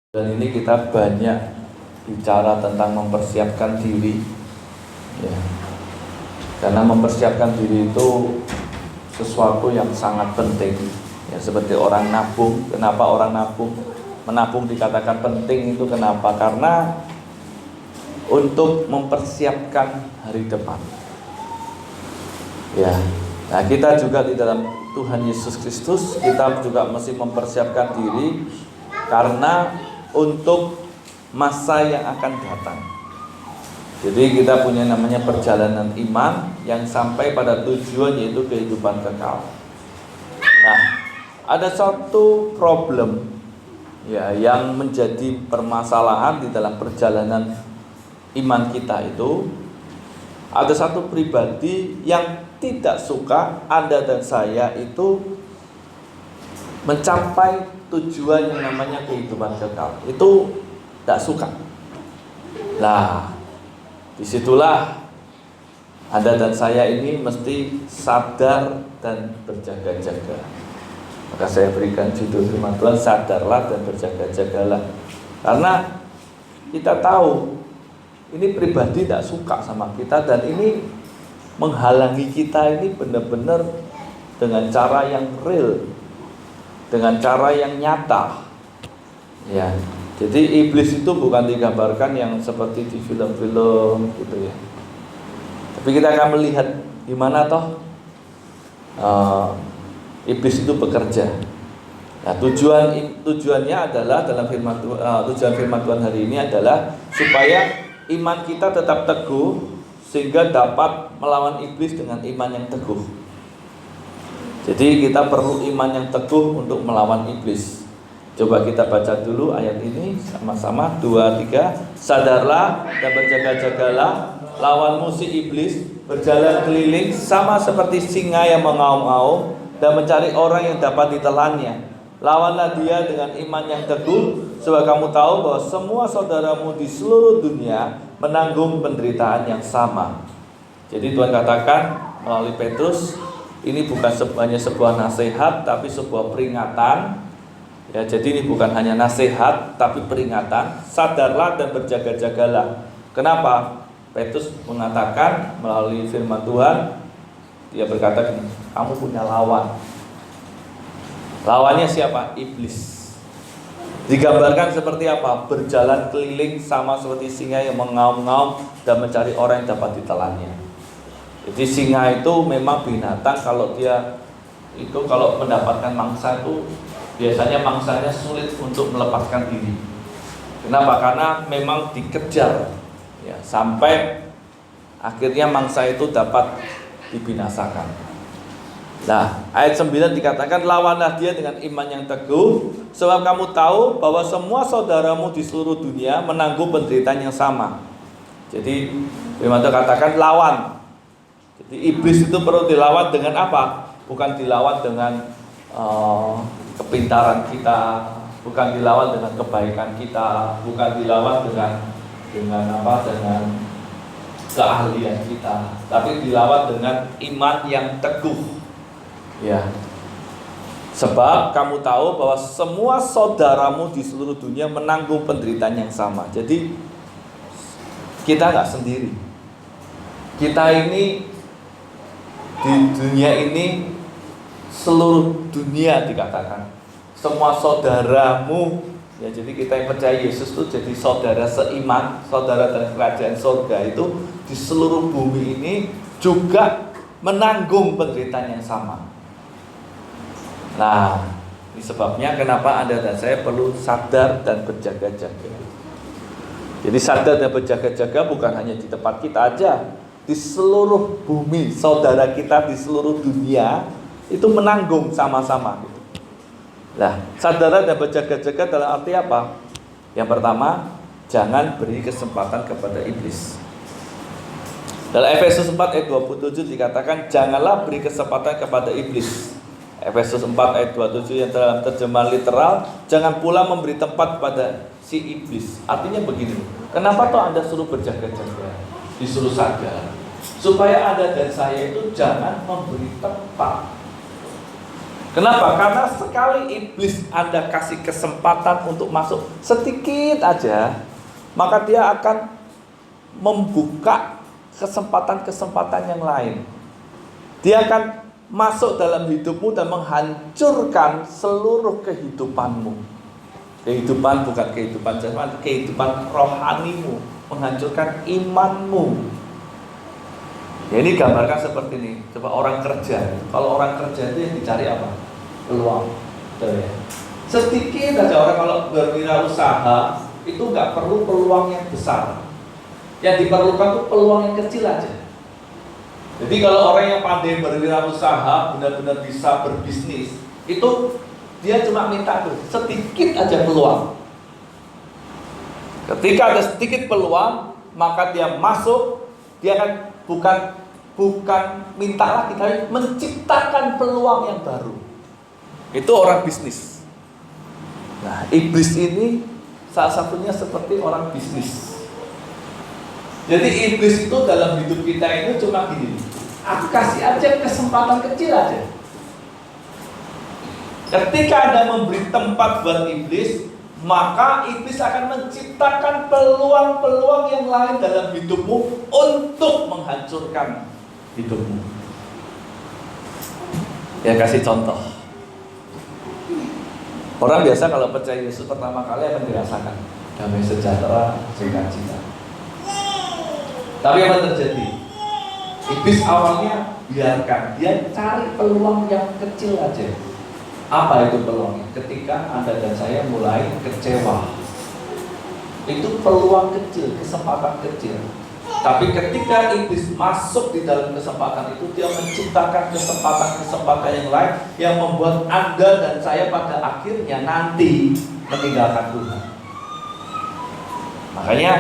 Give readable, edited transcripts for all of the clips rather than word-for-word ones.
Dan ini kita banyak bicara tentang mempersiapkan diri, ya. Karena mempersiapkan diri itu sesuatu yang sangat penting, ya, seperti orang nabung. Kenapa orang nabung? Menabung dikatakan penting itu kenapa? Karena untuk mempersiapkan hari depan. Ya. Nah, kita juga di dalam Tuhan Yesus Kristus, kita juga mesti mempersiapkan diri karena untuk masa yang akan datang. Jadi kita punya namanya perjalanan iman yang sampai pada tujuan, yaitu kehidupan kekal. Nah, ada satu problem, ya, yang menjadi permasalahan di dalam perjalanan iman kita itu. Ada satu pribadi yang tidak suka Anda dan saya itu mencapai tujuan yang namanya kehidupan kekal. Itu tidak suka. Nah, disitulah Anda dan saya ini mesti sadar dan berjaga-jaga. Maka saya berikan judul firman Tuhan, sadarlah dan berjaga-jagalah. Karena kita tahu ini pribadi tidak suka sama kita, dan ini menghalangi kita ini benar-benar dengan cara yang real, dengan cara yang nyata, ya. Jadi iblis itu bukan digambarkan yang seperti di film-film gitu, ya. Tapi kita akan melihat gimana toh iblis itu bekerja. Nah, tujuannya adalah dalam tujuan firman Tuhan hari ini adalah supaya iman kita tetap teguh sehingga dapat melawan iblis dengan iman yang teguh. Jadi kita perlu iman yang teguh untuk melawan iblis. Coba kita baca dulu ayat ini sama-sama. 2, 3. Sadarlah dan berjaga-jagalah, lawan musuh iblis berjalan keliling sama seperti singa yang mengaum-ngaum dan mencari orang yang dapat ditelannya. Lawanlah dia dengan iman yang teguh, sebab kamu tahu bahwa semua saudaramu di seluruh dunia menanggung penderitaan yang sama. Jadi Tuhan katakan melalui Petrus, ini bukan hanya sebuah nasihat, tapi sebuah peringatan. Ya, jadi ini bukan hanya nasihat, tapi peringatan. Sadarlah dan berjaga-jagalah. Kenapa? Petrus mengatakan melalui firman Tuhan, dia berkata, kamu punya lawan. Lawannya siapa? Iblis. Digambarkan seperti apa? Berjalan keliling sama seperti singa yang mengaum-ngaum dan mencari orang yang dapat ditelannya. Jadi singa itu memang binatang, kalau mendapatkan mangsa itu biasanya mangsanya sulit untuk melepaskan diri. Kenapa? Karena memang dikejar, ya, sampai akhirnya mangsa itu dapat dibinasakan. Nah, ayat 9 dikatakan, lawanlah dia dengan iman yang teguh, sebab kamu tahu bahwa semua saudaramu di seluruh dunia menanggung penderitaan yang sama. Jadi firman Tuhan katakan lawan. Jadi iblis itu perlu dilawan dengan apa? Bukan dilawan dengan kepintaran kita, bukan dilawan dengan kebaikan kita, bukan dilawan dengan keahlian kita, tapi dilawan dengan iman yang teguh. Ya, sebab kamu tahu bahwa semua saudaramu di seluruh dunia menanggung penderitaan yang sama. Jadi kita nggak sendiri. Kita ini di dunia ini, seluruh dunia dikatakan semua saudaramu. Ya, jadi kita yang percaya Yesus itu jadi saudara seiman, saudara dalam kerajaan surga itu di seluruh bumi ini juga menanggung penderitaan yang sama. Nah, ini sebabnya kenapa Anda dan saya perlu sadar dan berjaga-jaga. Jadi sadar dan berjaga-jaga bukan hanya di tempat kita aja, di seluruh bumi, saudara kita di seluruh dunia itu menanggung sama-sama. Nah, sadar dan berjaga-jaga dalam arti apa? Yang pertama, jangan beri kesempatan kepada iblis. Dalam Efesus 4 ayat 27 dikatakan, janganlah beri kesempatan kepada iblis. Efesus 4 ayat 27 yang dalam terjemahan literal, jangan pula memberi tempat pada si iblis. Artinya begini, kenapa toh Anda suruh berjaga-jaga? Disuruh sadar supaya Anda dan saya itu jangan memberi tempat Kenapa? Karena sekali iblis Anda kasih kesempatan untuk masuk sedikit aja, maka dia akan membuka kesempatan-kesempatan yang lain. Dia akan masuk dalam hidupmu dan menghancurkan seluruh kehidupanmu. Kehidupan bukan kehidupan jasmani, kehidupan rohanimu, menghancurkan imanmu. Ya, ini gambarkan seperti ini. Coba orang kerja. Kalau orang kerja itu yang dicari apa? Peluang. Betul ya? Sedikit aja orang kalau berwirausaha itu nggak perlu peluang yang besar. Yang diperlukan itu peluang yang kecil aja. Jadi kalau orang yang pandai berwirausaha, benar-benar bisa berbisnis, itu dia cuma minta tuh sedikit aja peluang. Ketika ada sedikit peluang, maka dia masuk, dia akan bukan minta lagi, tapi menciptakan peluang yang baru. Itu orang bisnis. Nah, iblis ini salah satunya seperti orang bisnis. Jadi iblis itu dalam hidup kita itu cuma gini, aku kasih aja kesempatan kecil aja. Ketika Anda memberi tempat buat iblis, maka iblis akan menciptakan peluang-peluang yang lain dalam hidupmu untuk menghancurkan hidupmu. Ya, kasih contoh. Orang biasa kalau percaya Yesus pertama kali akan dirasakan damai sejahtera, sukacita. Tapi apa terjadi? Iblis awalnya biarkan dia cari peluang yang kecil aja. Apa itu peluangnya? Ketika Anda dan saya mulai kecewa, itu peluang kecil, kesempatan kecil. Tapi ketika iblis masuk di dalam kesempatan itu, dia menciptakan kesempatan-kesempatan yang lain yang membuat Anda dan saya pada akhirnya nanti meninggalkan Tuhan. Makanya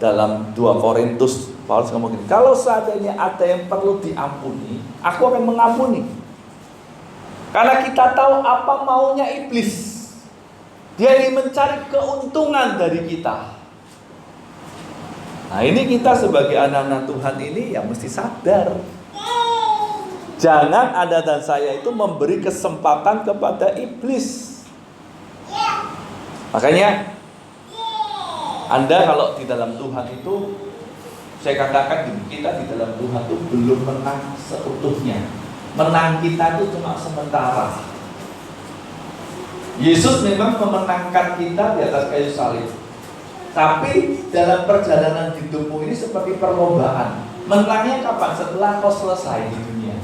dalam 2 Korintus Paulus ngomong gini, kalau seandainya ada yang perlu diampuni, aku akan mengampuni. Karena kita tahu apa maunya iblis. Dia ingin mencari keuntungan dari kita. Nah, ini kita sebagai anak-anak Tuhan ini yang mesti sadar. Jangan Anda dan saya itu memberi kesempatan kepada iblis. Makanya Anda kalau di dalam Tuhan itu, saya katakan gini, kita di dalam Tuhan itu belum menang seutuhnya. Menang kita itu cuma sementara. Yesus memang memenangkan kita di atas kayu salib. Tapi dalam perjalanan hidupmu ini seperti perlombaan. Menangnya kapan? Setelah kau selesai di dunia.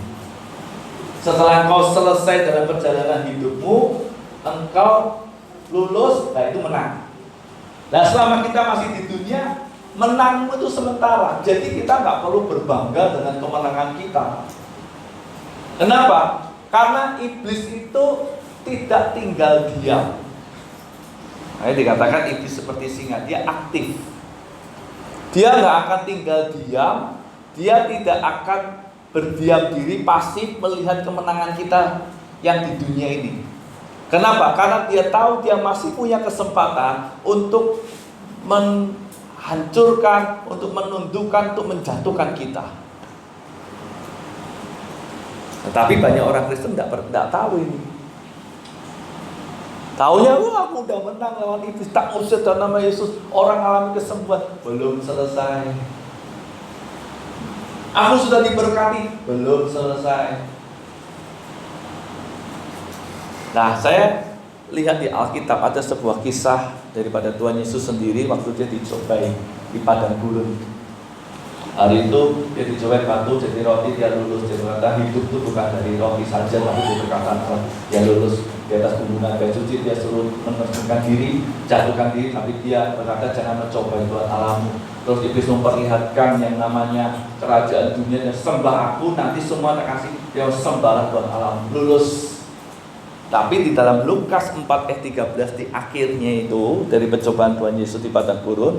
Setelah kau selesai dalam perjalanan hidupmu, engkau lulus, nah itu menang. Nah, selama kita masih di dunia, menangmu itu sementara. Jadi kita nggak perlu berbangga dengan kemenangan kita. Kenapa? Karena iblis itu tidak tinggal diam. Nah, dikatakan iblis seperti singa, dia aktif. Dia nggak akan tinggal diam. Dia tidak akan berdiam diri pasif melihat kemenangan kita yang di dunia ini. Kenapa? Karena dia tahu dia masih punya kesempatan untuk menghancurkan, untuk menundukkan, untuk menjatuhkan kita. Tetapi banyak orang Kristen tidak tahu ini. Taunya, aku udah menang lawan iblis, tak usah dalam nama Yesus, orang alami kesembuhan. Belum selesai. Aku sudah diberkati, belum selesai. Nah, saya lihat di Alkitab ada sebuah kisah daripada Tuhan Yesus sendiri waktu dia dicobai di padang gurun. Hari itu dia dicobai batu jadi roti, dia lulus. Dia berkata hidup itu bukan dari roti saja, tapi dari perkataan Allah. Dia lulus di atas gunungan kayu suci, dia suruh menerjunkan diri, jatuhkan diri, tapi dia berkata jangan mencobai Tuhan Allahmu. Terus iblis memperlihatkan yang namanya kerajaan dunia, dan sembah aku, nanti semua tak kasih, dia sembahlah Tuhan Allahmu. Lulus. Tapi di dalam Lukas 4 ayat 13 di akhirnya itu dari percobaan Tuhan Yesus di padang gurun,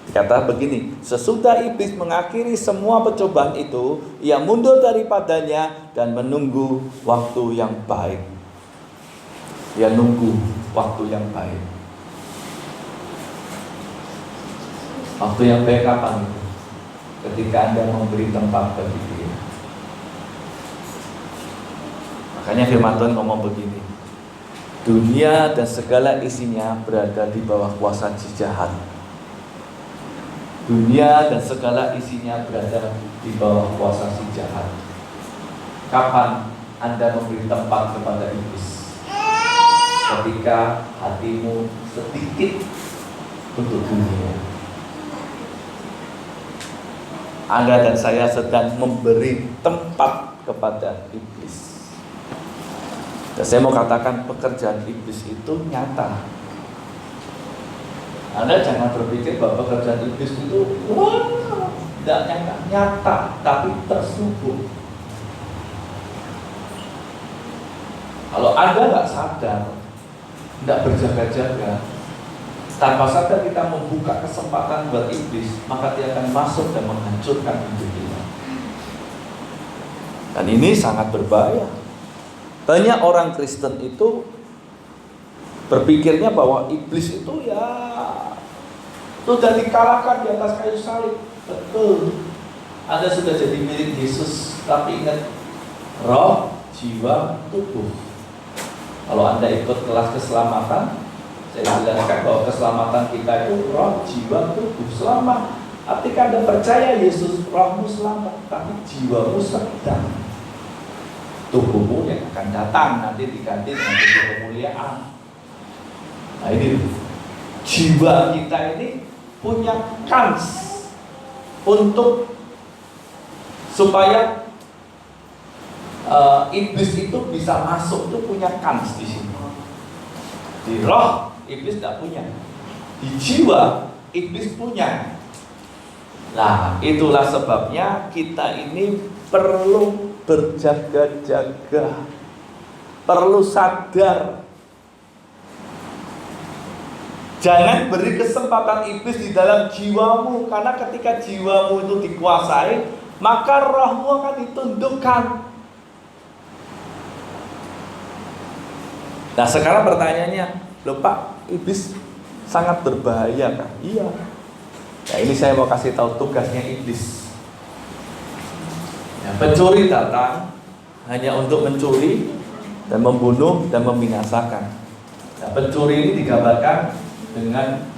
dikata begini, sesudah iblis mengakhiri semua percobaan itu, ia mundur daripadanya dan menunggu waktu yang baik. Dia nunggu waktu yang baik. Waktu yang baik kapan itu? Ketika Anda memberi tempat bagi dia. Makanya firman Tuhan ngomong begini, dunia dan segala isinya berada di bawah kuasa si jahat. Dunia dan segala isinya berada di bawah kuasa si jahat. Kapan Anda memberi tempat kepada iblis? Ketika hatimu sedikit untuk dunia. Anda dan saya sedang memberi tempat kepada iblis. Dan saya mau katakan pekerjaan iblis itu nyata. Anda jangan berpikir bahwa pekerjaan iblis itu tidak nyata, tapi tersusun. Kalau Anda nggak sadar, tidak berjaga-jaga, tanpa sadar kita membuka kesempatan buat iblis, maka dia akan masuk dan menghancurkan hidup kita. Dan ini sangat berbahaya. Banyak orang Kristen itu berpikirnya bahwa iblis itu ya sudah dikalahkan di atas kayu salib. Betul. Anda sudah jadi milik Yesus, tapi ingat, roh, jiwa, tubuh. Kalau Anda ikut kelas keselamatan, saya jelaskan bahwa keselamatan kita itu roh, jiwa, tubuh. Selamat. Ketika Anda percaya Yesus, rohmu selamat, tapi jiwamu sedang. Tubuhmu yang akan datang nanti diganti dengan tubuh kemuliaan. Nah ini, jiwa kita ini punya kans untuk supaya iblis itu bisa masuk, itu punya kans di sini. Di roh iblis tidak punya, di jiwa iblis punya. Nah itulah sebabnya kita ini perlu berjaga-jaga, perlu sadar. Jangan beri kesempatan iblis di dalam jiwamu, karena ketika jiwamu itu dikuasai, maka rohmu akan ditundukkan. Nah sekarang pertanyaannya, loh Pak, iblis sangat berbahaya kan? Iya. Nah ini saya mau kasih tahu tugasnya iblis. Ya, pencuri datang hanya untuk mencuri dan membunuh dan membinasakan. Nah, pencuri ini digambarkan dengan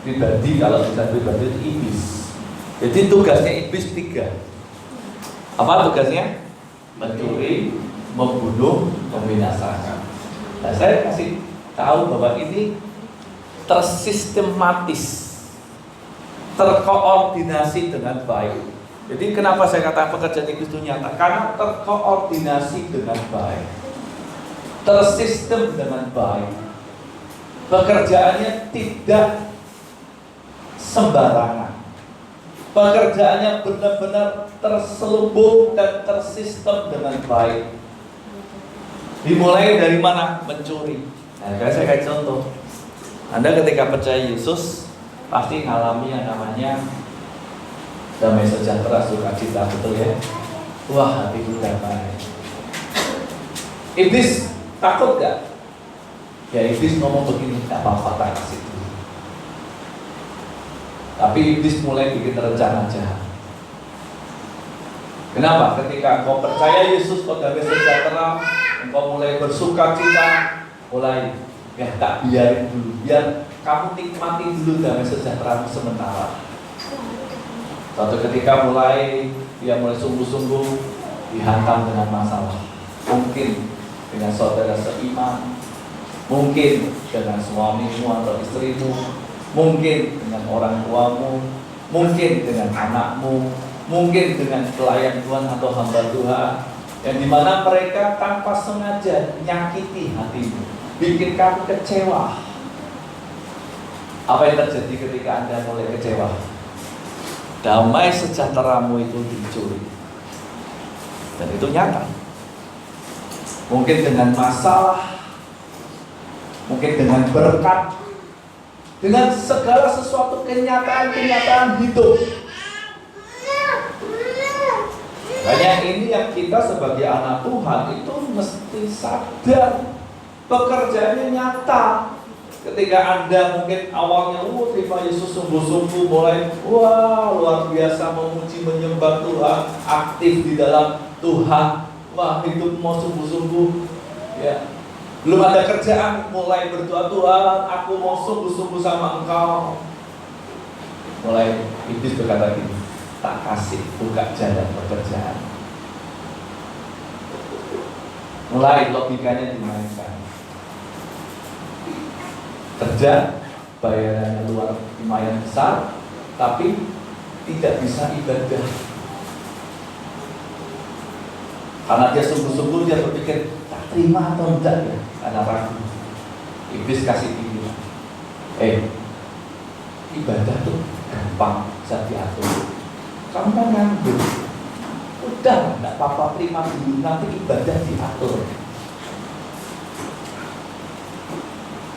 pribadi, kalau bisa pribadi itu iblis. Jadi tugasnya iblis 3. Apa tugasnya? Mencuri, membunuh, membinasakan. Nah saya kasih tahu bahwa ini tersistematis, terkoordinasi dengan baik. Jadi kenapa saya katakan pekerjaan iblis itu nyata? Karena terkoordinasi dengan baik, tersistem dengan baik. Pekerjaannya tidak sembarangan. Pekerjaannya benar-benar terselubung dan tersistem dengan baik. Dimulai dari mana? Mencuri. Nah, saya kasih contoh. Anda ketika percaya Yesus pasti ngalami yang namanya damai sejahtera, sukacita, betul ya? Wah, hatiku damai. Iblis takut gak? Ya iblis ngomong begini, gak apa-apa, tak kasih dulu. Tapi iblis mulai bikin rencana jahat. Kenapa? Ketika engkau percaya Yesus, kau damai sejahtera, engkau mulai bersukacita, mulai ya tak biarin dulu, biar kamu nikmati dulu damai sejahtera sementara. Suatu ketika dia mulai sungguh-sungguh dihantam dengan masalah. Mungkin dengan saudara seiman, mungkin dengan suamimu atau istrimu, mungkin dengan orang tuamu, mungkin dengan anakmu, mungkin dengan pelayan Tuhan atau hamba Tuhan, yang dimana mereka tanpa sengaja menyakiti hatimu, bikin kamu kecewa. Apa yang terjadi ketika Anda mulai kecewa? Damai sejahteramu itu dicuri. Dan itu nyata. Mungkin dengan masalah, mungkin dengan berkat, dengan segala sesuatu kenyataan-kenyataan hidup. Makanya ini yang kita sebagai anak Tuhan itu mesti sadar, pekerjaannya nyata. Ketika Anda mungkin awalnya terima Yesus sungguh-sungguh, mulai luar biasa memuji menyembah Tuhan, aktif di dalam Tuhan, wah hidup mau sungguh-sungguh, ya belum ada kerjaan, mulai berdoa, Tuhan aku mau sungguh-sungguh sama Engkau. Mulai iblis berkata gini, tak kasih buka jalan pekerjaan. Mulai logikanya dimainkan. Kerja bayarannya lumayan besar, tapi tidak bisa ibadah. Karena dia sungguh-sungguh, dia berpikir tak terima atau enggak ya, karena ragu. Iblis kasih pilihan, ibadah tuh gampang, bisa diatur. Kamu kan nganggur, udah enggak apa-apa, terima dulu, nanti ibadah diatur.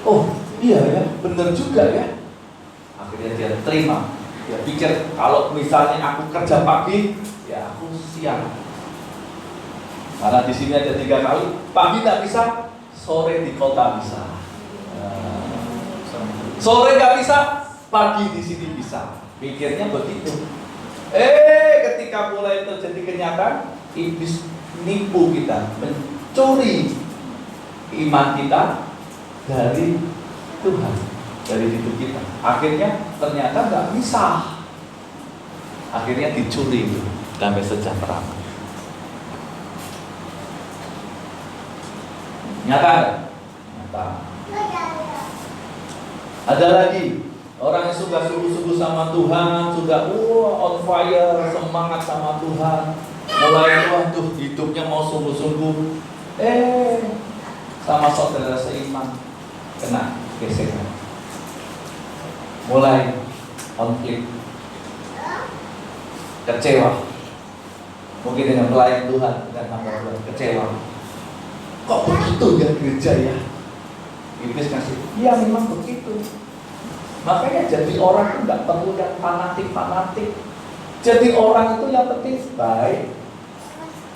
Oh iya ya, benar juga ya. Akhirnya dia terima. Dia pikir kalau misalnya aku kerja pagi, ya aku siang. Karena di sini ada 3 kali, pagi tak bisa, sore di kota bisa. Sore nggak bisa, pagi di sini bisa. Pikirnya begitu. Ketika mulai terjadi kenyataan, iblis nipu kita, mencuri iman kita dari Tuhan, dari hidup kita. Akhirnya ternyata nggak bisa. Akhirnya dicuri itu damai sejahtera. Nyata. Ada lagi orang yang sudah sungguh-sungguh sama Tuhan, sudah on fire, semangat sama Tuhan, mulai waduh hidupnya mau sungguh-sungguh, sama saudara seiman kena gesekan, mulai konflik, kecewa, mungkin dengan pelayan Tuhan dan hamba Tuhan kecewa. Kok begitu ya gereja ya? Iblis kasih, ya memang begitu. Makanya jadi orang itu nggak perlu yang fanatik. Jadi orang itu yang penting baik.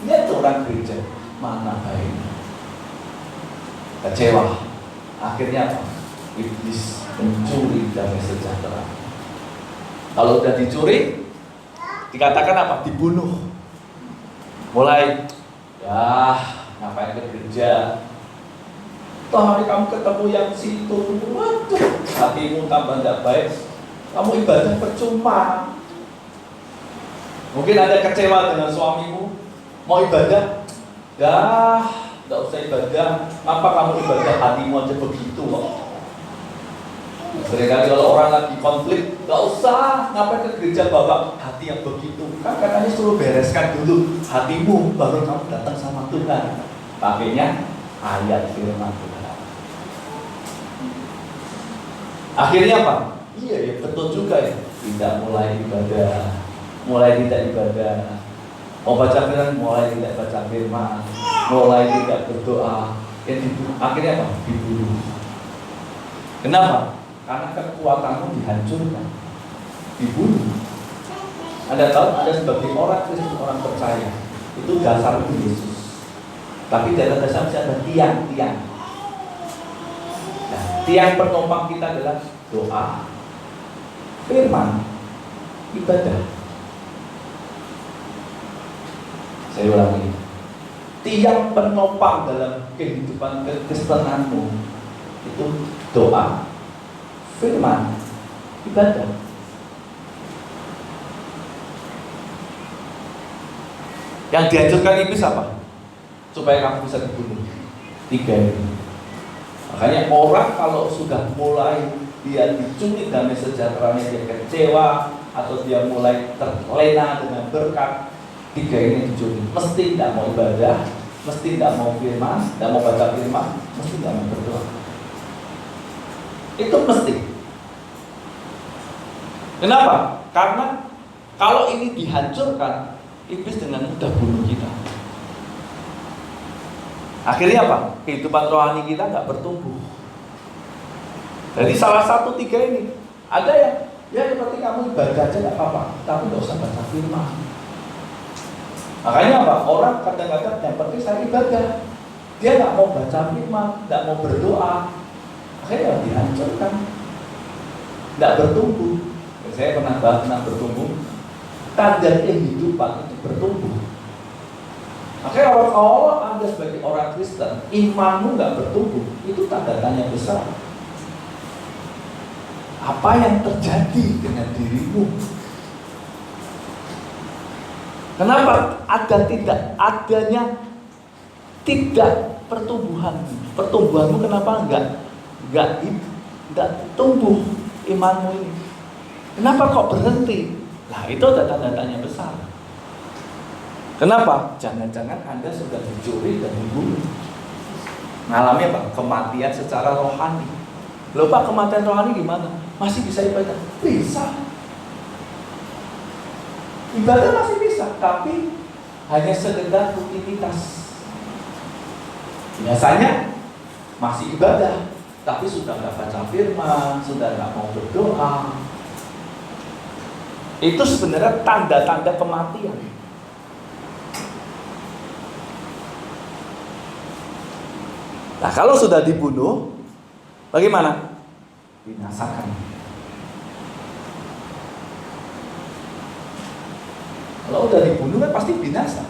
Lihat orang gereja mana baik. Kecewa. Akhirnya apa? Iblis mencuri damai sejahtera. Kalau udah dicuri, dikatakan apa? Dibunuh. Mulai, ya ngapain ke gereja? Toh hari kamu ketemu yang situ, waduh, hatimu tambah tidak baik, kamu ibadah percuma. Mungkin ada kecewa dengan suamimu, mau ibadah, tidak usah ibadah. Apa kamu ibadah, hatimu aja begitu loh. Seringkali kalau orang lagi konflik, nggak usah ngapain ke gereja bawa hati yang begitu. Kan katanya suruh bereskan dulu hatimu, baru kamu datang sama Tuhan. Pakainya ayat firman Tuhan. Akhirnya apa? Iya ya betul juga ya. Tidak mulai ibadah, mulai tidak ibadah. Mau baca firman, mulai tidak baca firman, mulai tidak berdoa. Akhirnya apa? Dibunuh. Kenapa? Karena kekuatanmu dihancurkan, dibunuh. Anda tahu ada sebagai orang Kristen, orang percaya itu dasar itu Yesus. Tapi dalam dasar ada tiang-tiang. Nah, tiang penopang kita adalah doa, firman, ibadah. Saya ulangi, tiang penopang dalam kehidupan kekristenanmu itu doa, firman, ibadah. Yang dihancurkan iblis apa? Supaya kamu bisa dibunuh. 3 ini. Makanya orang kalau sudah mulai dia dicuri damai sejahteranya, dia kecewa atau dia mulai terlena dengan berkat, 3 ini dicuri. Mesti tidak mau ibadah, mesti tidak mau firman, tidak mau baca firman, mesti tidak mau berdoa. Itu mesti. Kenapa? Karena kalau ini dihancurkan, iblis dengan mudah bunuh kita. Akhirnya apa? Kehidupan rohani kita nggak bertumbuh. Jadi salah satu 3 ini. Ada yang ya seperti kamu ibadah aja nggak apa-apa, tapi nggak usah baca firman. Makanya apa? Orang kadang-kadang yang penting saya ibadah, dia nggak mau baca firman, nggak mau berdoa, akhirnya dihancurkan, nggak bertumbuh. Saya pernah bertumbuh. Tanda kehidupan itu bertumbuh. Makanya kalau Anda sebagai orang Kristen, imanmu nggak bertumbuh, itu tanda tanya besar. Apa yang terjadi dengan dirimu? Kenapa adanya tidak pertumbuhan? Pertumbuhanmu kenapa nggak tumbuh imanmu ini? Kenapa kok berhenti? Nah, itu ada tanda tanya besar. Kenapa? Jangan-jangan Anda sudah dicuri dan dibunuh. Ngalami apa? Kematian secara rohani. Loh Pak, kematian rohani gimana? Masih bisa ibadah? Bisa. Ibadah masih bisa, tapi hanya sekedar rutinitas. Biasanya masih ibadah, tapi sudah nggak baca firman, sudah nggak mau berdoa. Itu sebenarnya tanda-tanda kematian. Nah, kalau sudah dibunuh, bagaimana? Binasakan. Kalau udah dibunuh kan pasti binasa.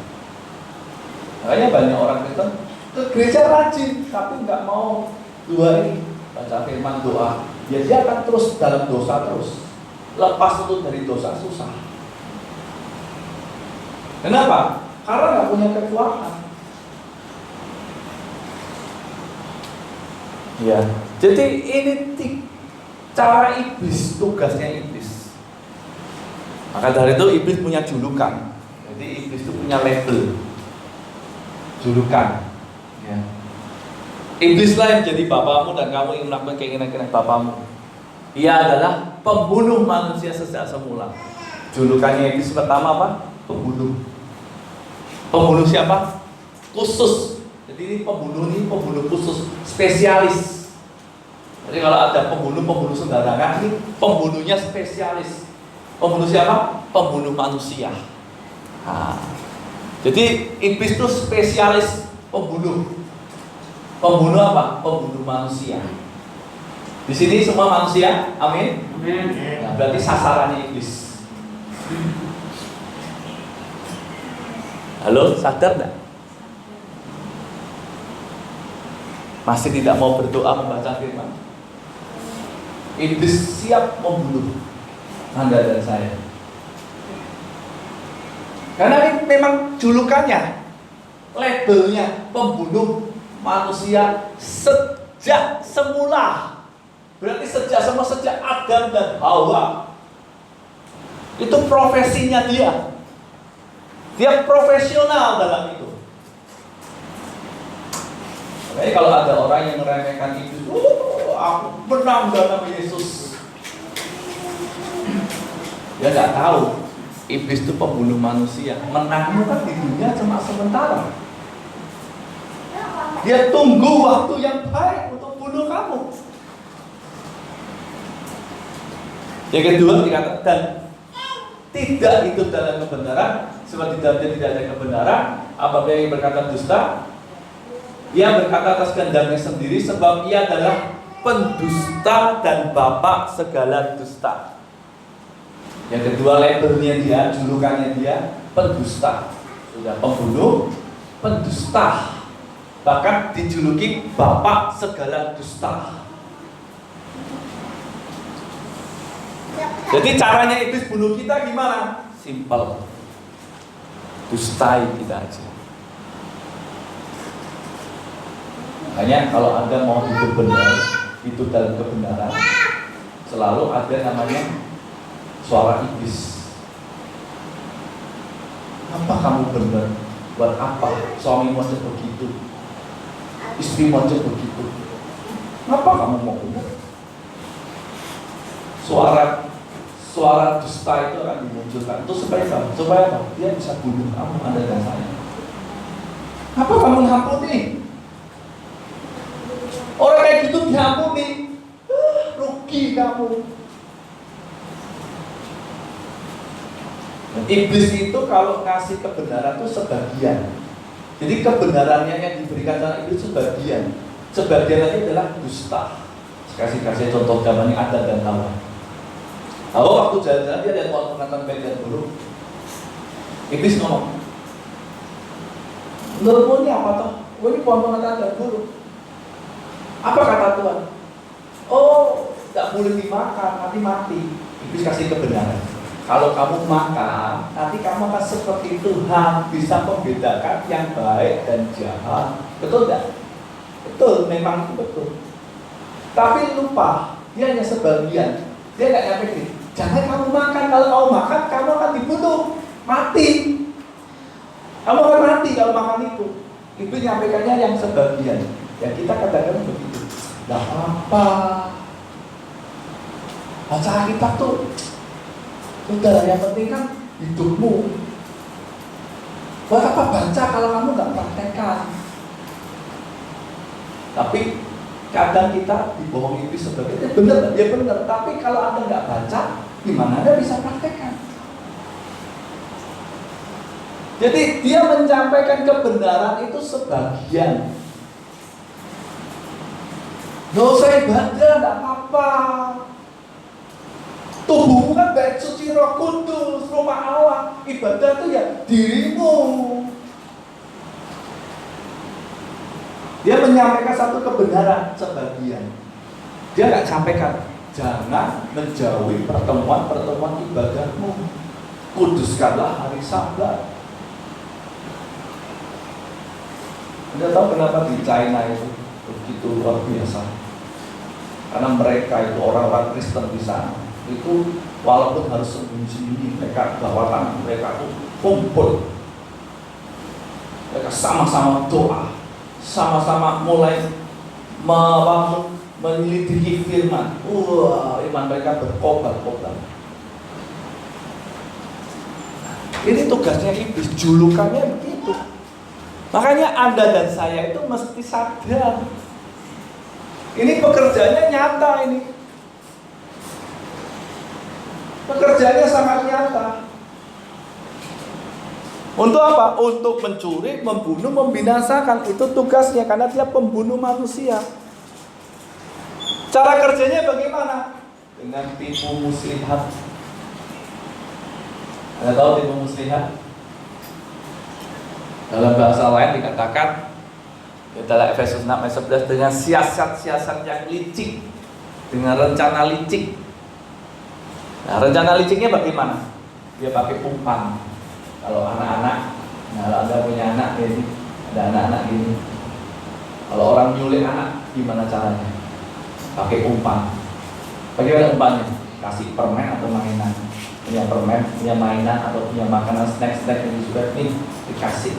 Makanya banyak orang Kristen ke gereja rajin, tapi nggak mau 2 hari baca firman doa. Ya dia akan terus dalam dosa terus. Lepas itu dari dosa susah. Kenapa? Karena nggak punya kekuatan. Ya, jadi ini cara iblis, tugasnya iblis. Maka dari itu iblis punya julukan. Jadi iblis itu punya label, julukan. Ya. Iblislah yang jadi bapamu dan kamu ingin melakukan keinginan-keinginan bapamu. Ia adalah pembunuh manusia sejak semula. Julukannya iblis pertama apa? Pembunuh. Pembunuh siapa? Khusus. Jadi ini pembunuh khusus, spesialis. Jadi kalau ada pembunuh sembarangan, ini pembunuhnya spesialis. Pembunuh siapa? Pembunuh manusia. Nah, jadi iblis itu spesialis pembunuh. Pembunuh apa? Pembunuh manusia. Di sini semua manusia, amin. Nah, berarti sasarannya iblis. Halo, sadar enggak? Masih tidak mau berdoa membaca firman. Iblis siap membunuh Anda dan saya. Karena ini memang julukannya, labelnya pembunuh manusia sejak semula. Berarti sejak Adam dan Hawa. Itu profesinya dia. Dia profesional dalam itu. Makanya kalau ada orang yang meremehkan iblis, aku menang dalam Yesus. Dia nggak tahu iblis itu pembunuh manusia. Menangmu kan di dunia cuma sementara. Dia tunggu waktu yang baik untuk bunuh kamu. Yang kedua dikatakan dan tidak hidup dalam kebenaran, sebab di dalamnya tidak ada kebenaran. Apabila yang berkata dusta, ia berkata atas kehendaknya sendiri, sebab ia adalah pendusta dan bapak segala dusta. Yang kedua labelnya dia, julukannya dia, pendusta. Sudah pembunuh, pendusta. Bahkan dijuluki bapak segala dusta. Jadi caranya iblis bunuh kita gimana? Simpel. Dustai kita aja. Makanya kalau Anda mau hidup benar, hidup dalam kebenaran, selalu ada namanya suara iblis. Apa kamu benar? Buat apa? Suami mau begitu, istri mau begitu. Apa kamu mau benar? Suara dusta itu akan dimunculkan. Itu supaya apa? Dia bisa bunuh kamu, Anda dan saya. Apa kamu ngampuni? Orang kayak gitu diampuni, rugi kamu. Iblis itu kalau ngasih kebenaran itu sebagian. Jadi kebenarannya yang diberikan oleh iblis sebagian. Sebagian lagi adalah dusta. Kasih contoh zaman ini Adam dan Hawa. Hawa waktu jalan-jalan dia lihat pohon pengatatan baik dan buruk. Iblis ngomong, Menurutmu ini apa toh? Ini pohon pengetahuan buruk. Apa kata Tuhan? Oh, tidak boleh dimakan, nanti mati. Iblis kasih kebenaran. Kalau kamu makan, nanti kamu akan seperti Tuhan, bisa membedakan yang baik dan jahat. Betul tidak? Betul, memang itu betul. Tapi lupa, dia hanya sebagian. Dia nggak nyampe gini. Jangan kamu makan, kalau kamu makan, kamu akan dibunuh, mati. Kamu akan mati kalau makan itu. Iblis nyampaikannya yang sebagian. Ya kita kadang-kadang begitu. Gak apa-apa. Baca Alkitab tuh udah, yang penting kan hidupmu. Buat apa baca kalau kamu gak praktekkan? Tapi kadang kita dibohongi iblis sebagainya. Benar, ya benar. Tapi kalau Anda gak baca, gimana Anda bisa praktekkan? Jadi dia menyampaikan kebenaran itu sebagian. Gak usah ibadah, gak apa-apa. Tubuhmu kan bait suci Roh Kudus, rumah Allah. Ibadah itu ya dirimu. Dia menyampaikan satu kebenaran sebagian. Dia nggak sampaikan, jangan menjauhi pertemuan-pertemuan ibadahmu. Kuduskanlah hari Sabat. Anda tahu kenapa di China itu begitu luar biasa? Karena mereka itu orang-orang Kristen di sana. Itu walaupun harus sembunyi-sembunyi, mereka bawaan mereka itu kumpul, mereka sama-sama doa, sama-sama mulai menyelidiki firman. Iman mereka berkobar-kobar. Ini tugasnya iblis, julukannya begitu. Makanya Anda dan saya itu mesti sadar, ini pekerjaannya nyata ini. Pekerjaannya sangat nyata. Untuk apa? Untuk mencuri, membunuh, membinasakan. Itu tugasnya karena dia pembunuh manusia. Cara kerjanya bagaimana? Dengan tipu muslihat. Anda tahu tipu muslihat? Dalam bahasa lain dikatakan dalam Efesus 6 ayat 11, dengan siasat-siasat yang licik, dengan rencana licik. Nah, rencana liciknya bagaimana? Dia pakai umpan. Kalau anak-anak, kalau Anda punya anak ini, ada anak-anak gini. Kalau orang nyulik anak, gimana caranya? Pakai umpan. Bagaimana umpannya? Kasih permen atau mainan. Punya permen, punya mainan atau punya makanan snack-snack yang disukai, nih dikasih.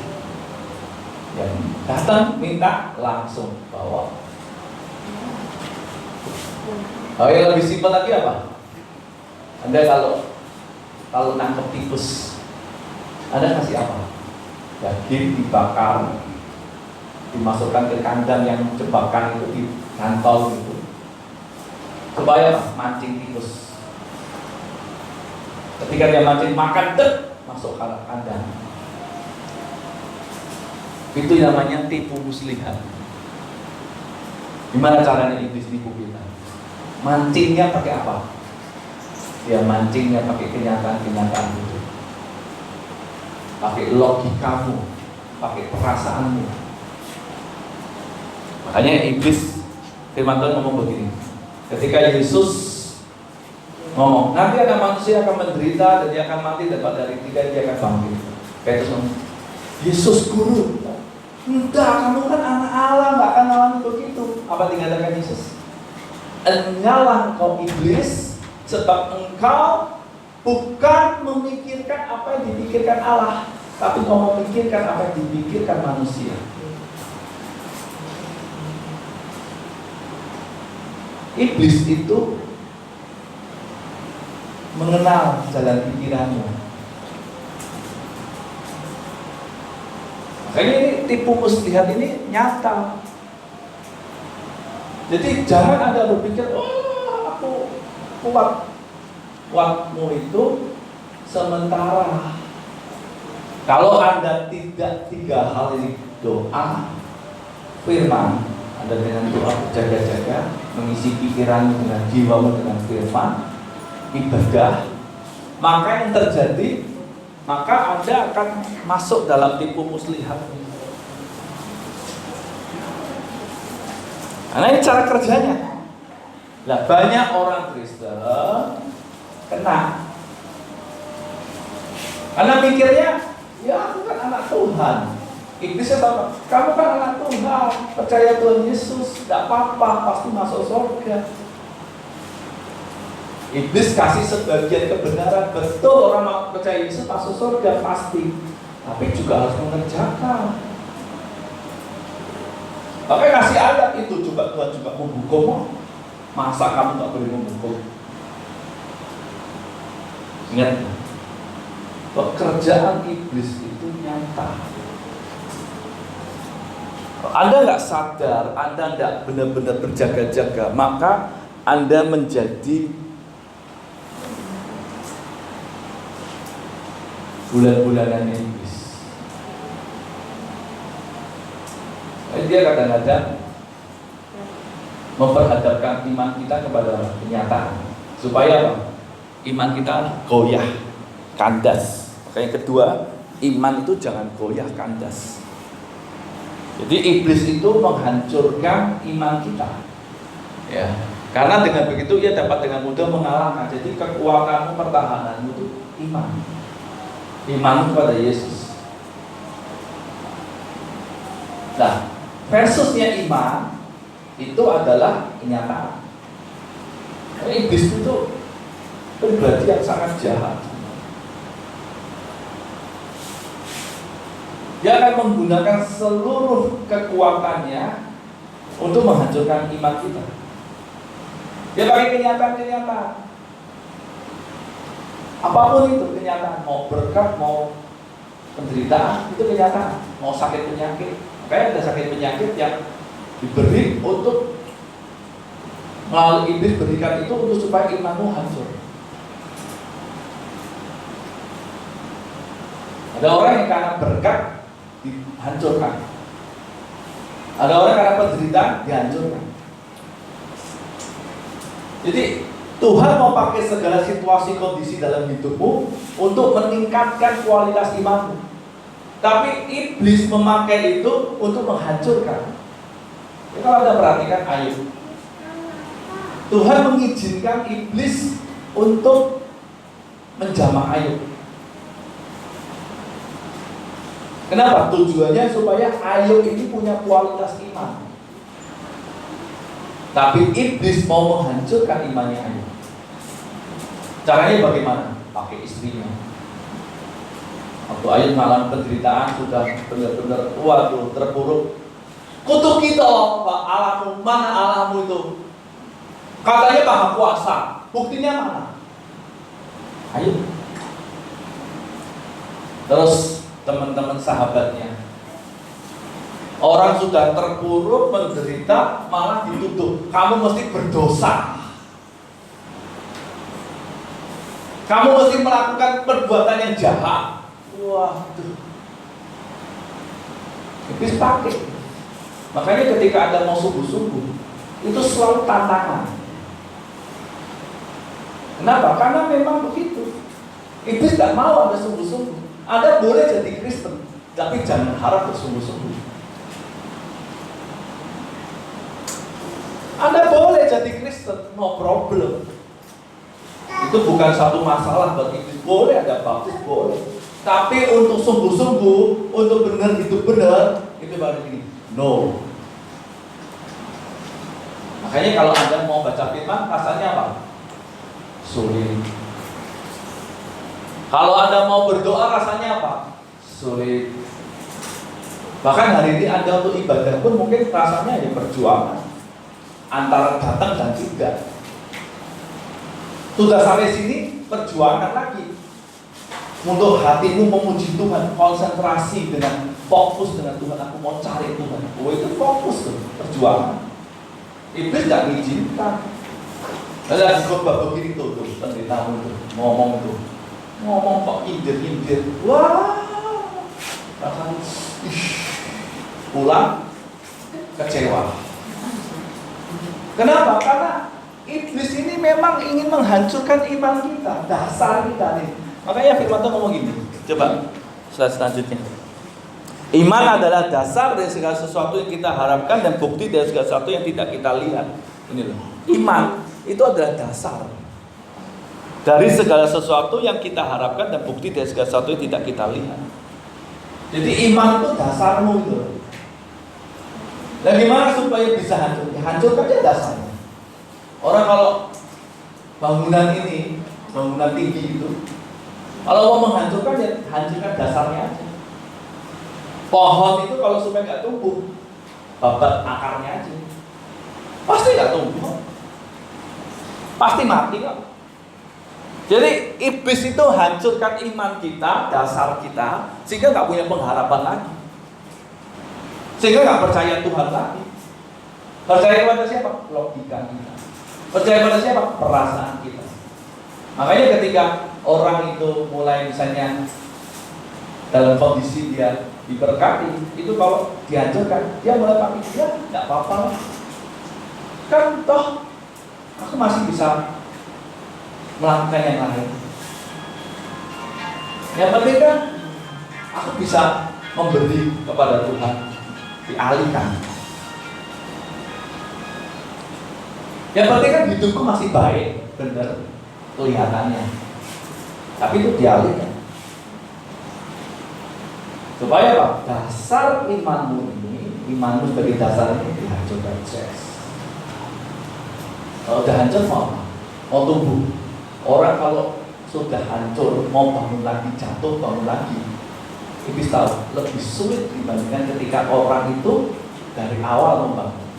Yang datang minta langsung bawa. Yang lebih simpel lagi apa? Anda kalau nangkep tikus, Anda kasih apa? Daging dibakar, dimasukkan ke kandang yang jebakan itu di kantong gitu. Supaya apa? Mancing tikus. Ketika dia mancing, makan masuk ke kandang. Itu namanya tipu muslihat. Gimana caranya iblis tipu kita? Mancingnya pakai apa? Dia mancingnya pakai kenyataan-kenyataan itu, pakai logikamu, pakai perasaanmu. Makanya iblis, firman Tuhan ngomong begini. Ketika Yesus ngomong, nanti akan manusia akan menderita dan dia akan mati, dan pada hari ketiga dia akan bangkit. Petrus ngomong, Yesus guru, enggak, kamu kan anak Allah, nggak akan alami begitu. Apa dikatakan Yesus? Enyalah kau iblis, sebab engkau bukan memikirkan apa yang dipikirkan Allah, tapi kau memikirkan apa yang dipikirkan manusia. Iblis itu mengenal jalan pikiranmu. Makanya ini tipu muslihat ini nyata. Jadi jangan Anda berpikir, aku kuatmu itu sementara. Kalau Anda tidak 3 hal ini, doa, firman, Anda dengan doa berjaga-jaga, mengisi pikiranmu dengan jiwamu dengan firman, ibadah, maka yang terjadi, maka Anda akan masuk dalam tipu muslihat. Nah ini cara kerjanya. Nah banyak orang Kristen kena. Karena mikirnya, ya aku kan anak Tuhan. Iblisnya apa? Kamu kan anak Tuhan, percaya Tuhan Yesus, tidak apa-apa, pasti masuk surga. Iblis kasih sebagian kebenaran, betul orang percaya Yesus masuk surga pasti, tapi juga harus mengerjakan. Tapi kasih ayat itu juga Tuhan juga menghukum. Masa kamu nggak boleh menghukum? Ingat, pekerjaan iblis itu nyata. Kalau Anda nggak sadar, Anda nggak benar-benar berjaga-jaga, maka Anda menjadi bulan-bulanan iblis. Dia kadang-kadang memperhadapkan iman kita kepada kenyataan, supaya apa? Iman kita goyah, kandas. Makanya kedua, iman itu jangan goyah, kandas. Jadi iblis itu menghancurkan iman kita, ya. Karena dengan begitu ia dapat dengan mudah mengalahkan. Jadi kekuatanmu, pertahananmu itu iman kepada Yesus. Nah, versusnya iman itu adalah kenyataan. Iblis itu pribadi yang sangat jahat. Dia akan menggunakan seluruh kekuatannya untuk menghancurkan iman kita. Dia pakai kenyataan-kenyataan. Apapun itu kenyataan, mau berkat, mau penderitaan, itu kenyataan. Mau sakit penyakit, kayak ada sakit penyakit yang diberi untuk melalui iblis berikan itu untuk supaya imanmu hancur. Ada orang yang karena berkat dihancurkan. Ada orang karena penderitaan dihancurkan. Jadi Tuhan mau pakai segala situasi kondisi dalam hidupmu untuk meningkatkan kualitas imanmu. Tapi iblis memakai itu untuk menghancurkan. Ya, kalau Anda perhatikan Ayub, Tuhan mengizinkan iblis untuk menjamah Ayub. Kenapa? Tujuannya supaya Ayub ini punya kualitas iman. Tapi iblis mau menghancurkan imannya Ayub. Caranya bagaimana? Pakai istrinya. Waktu Ayub malam penderitaan sudah benar-benar waduh terpuruk. Kutuk kita, Pak Allahmu, mana Allahmu itu? Katanya Maha Kuasa, buktinya mana? Ayo. Terus teman-teman sahabatnya, orang sudah terpuruk, menderita, malah dituduh, kamu mesti berdosa. Kamu mesti melakukan perbuatan yang jahat. Waduh. Iblis pakai. Makanya ketika Anda mau sungguh-sungguh, itu selalu tantangan. Kenapa? Karena memang begitu. Iblis tidak mau Anda sungguh-sungguh. Anda boleh jadi Kristen, tapi jangan harap bersungguh-sungguh. Anda boleh jadi Kristen, no problem. Itu bukan satu masalah bagi iblis. Boleh ada baptis, boleh. Tapi untuk sungguh-sungguh, untuk benar hidup benar, itu baru ini. No. Makanya kalau Anda mau baca firman, rasanya apa? Sulit. Kalau Anda mau berdoa, rasanya apa? Sulit. Bahkan hari ini Anda untuk ibadah pun mungkin rasanya ya perjuangan antara datang dan tidak. Sudah sampai sini, perjuangan lagi untuk hatimu memuji Tuhan, konsentrasi dengan fokus dengan Tuhan. Aku mau cari Tuhan. Oh itu fokus tuh, perjuangan. Iblis tidak mengizinkan. Ada khotbah begini tuh, pendetamu tuh ngomong kok indir. Wah, rasanya pulang kecewa. Kenapa? Karena iblis ini memang ingin menghancurkan iman kita, dasar kita nih. Makanya firman Tuhan ngomong gini. Coba slide selanjutnya. Iman adalah dasar dari segala sesuatu yang kita harapkan dan bukti dari segala sesuatu yang tidak kita lihat. Ini loh. Iman itu adalah dasar dari segala sesuatu yang kita harapkan dan bukti dari segala sesuatu yang tidak kita lihat. Jadi iman itu dasarmu itu. Nah, gimana supaya bisa hancur? Ya, hancurkan aja dasarnya. Orang kalau bangunan ini, bangunan tinggi itu, kalau mau menghancurkan ya hancurkan dasarnya aja. Pohon itu kalau supaya nggak tumbuh, babat akarnya aja, pasti nggak tumbuh, pasti mati kok. Jadi iblis itu hancurkan iman kita, dasar kita, sehingga nggak punya pengharapan lagi, sehingga nggak percaya Tuhan lagi. Percaya pada siapa? Logika kita. Percaya pada siapa? Perasaan kita. Makanya ketika orang itu mulai misalnya dalam kondisi dia diberkati, itu kalau dihancurkan, dia mulai pakai, ya nggak apa-apa, kan toh aku masih bisa melakukan yang lain. Yang penting kan aku bisa memberi kepada Tuhan, dialihkan. Yang penting kan hidupku masih baik, benar kelihatannya, tapi itu dialihkan. Supaya apa? Dasar imanmu ini, imanmu sebagai dasar ini dihancurkan. Kalau udah hancur mau apa? Mau tumbuh. Orang kalau sudah hancur mau bangun lagi, jatuh bangun lagi, iblis tahu lebih sulit dibandingkan ketika orang itu dari awal membangun.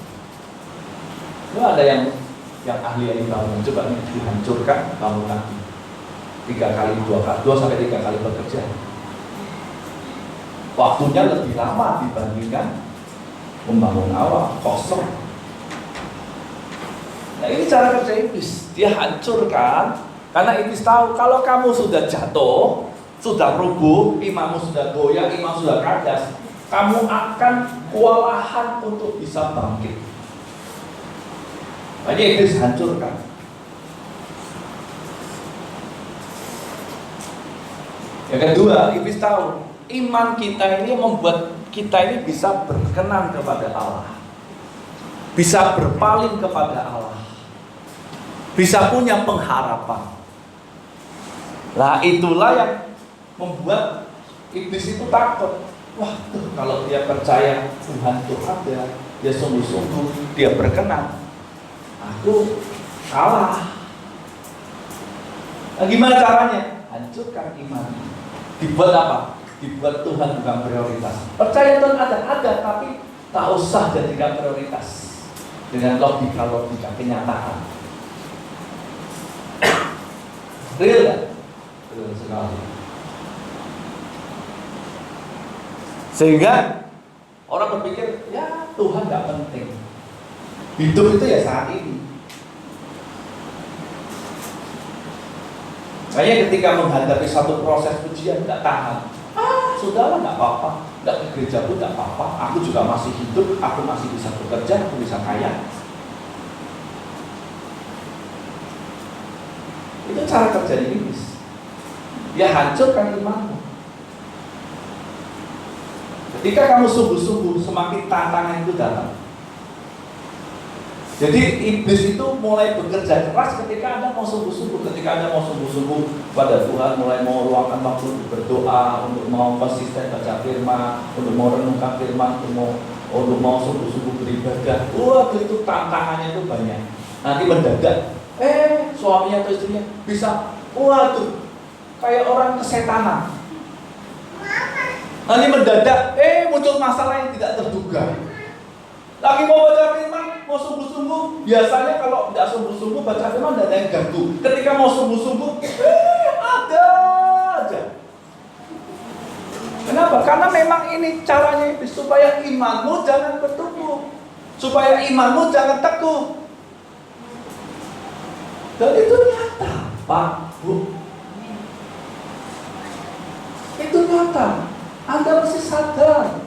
Itu ada yang ahli bangun, coba nih dihancurkan bangun lagi 2 sampai 3 kali bekerja. Waktunya lebih lama dibandingkan membangun awal, kosong. Nah, ini cara kerja iblis. Dia hancurkan, karena iblis tahu kalau kamu sudah jatuh, sudah rubuh, imanmu sudah goyah, iman sudah kandas, kamu akan kewalahan untuk bisa bangkit. Makanya iblis hancurkan. Yang kedua, iblis tahu iman kita ini membuat kita ini bisa berkenan kepada Allah, bisa berpaling kepada Allah, bisa punya pengharapan. Nah, itulah yang membuat iblis itu takut. Wah, kalau dia percaya Tuhan itu ada, dia sungguh-sungguh, dia berkenan, aku kalah. Nah, gimana caranya? Hancurkan iman. Dibuat apa? Dibuat Tuhan bukan prioritas. Percaya Tuhan ada, tapi tak usah jadikan prioritas dengan logika kenyataan. Real gak? Real sekali. Sehingga orang berpikir, ya Tuhan gak penting. Hidup itu ya saat ini. Makanya ketika menghadapi satu proses ujian gak tahan. Sudahlah, nggak apa-apa, nggak ke gereja pun nggak apa-apa, aku juga masih hidup, aku masih bisa bekerja, aku bisa kaya. Itu cara kerja iblis. Dia hancurkan imanmu. Ketika kamu sungguh-sungguh, semakin tantangan itu datang. Jadi iblis itu mulai bekerja keras ketika Anda mau sungguh-sungguh, ketika Anda mau sungguh-sungguh pada Tuhan, mulai mau luangkan waktu untuk berdoa, untuk mau konsisten baca firman, untuk mau renungkan firman, untuk mau sungguh-sungguh beribadah. Waduh, itu tantangannya itu banyak. Nanti mendadak, suaminya atau istrinya bisa, waduh, kayak orang kesetanan. Nanti mendadak, muncul masalah yang tidak terduga. Lagi mau baca firman, mau sungguh-sungguh, biasanya kalau tidak sungguh-sungguh baca firman tidak ada yang ganggu. Ketika mau sungguh-sungguh, ada aja. Kenapa? Karena memang ini caranya supaya imanmu jangan bertumbuh, supaya imanmu jangan teguh. Dan itu nyata, Pak, Bu. Itu nyata. Anda mesti sadar.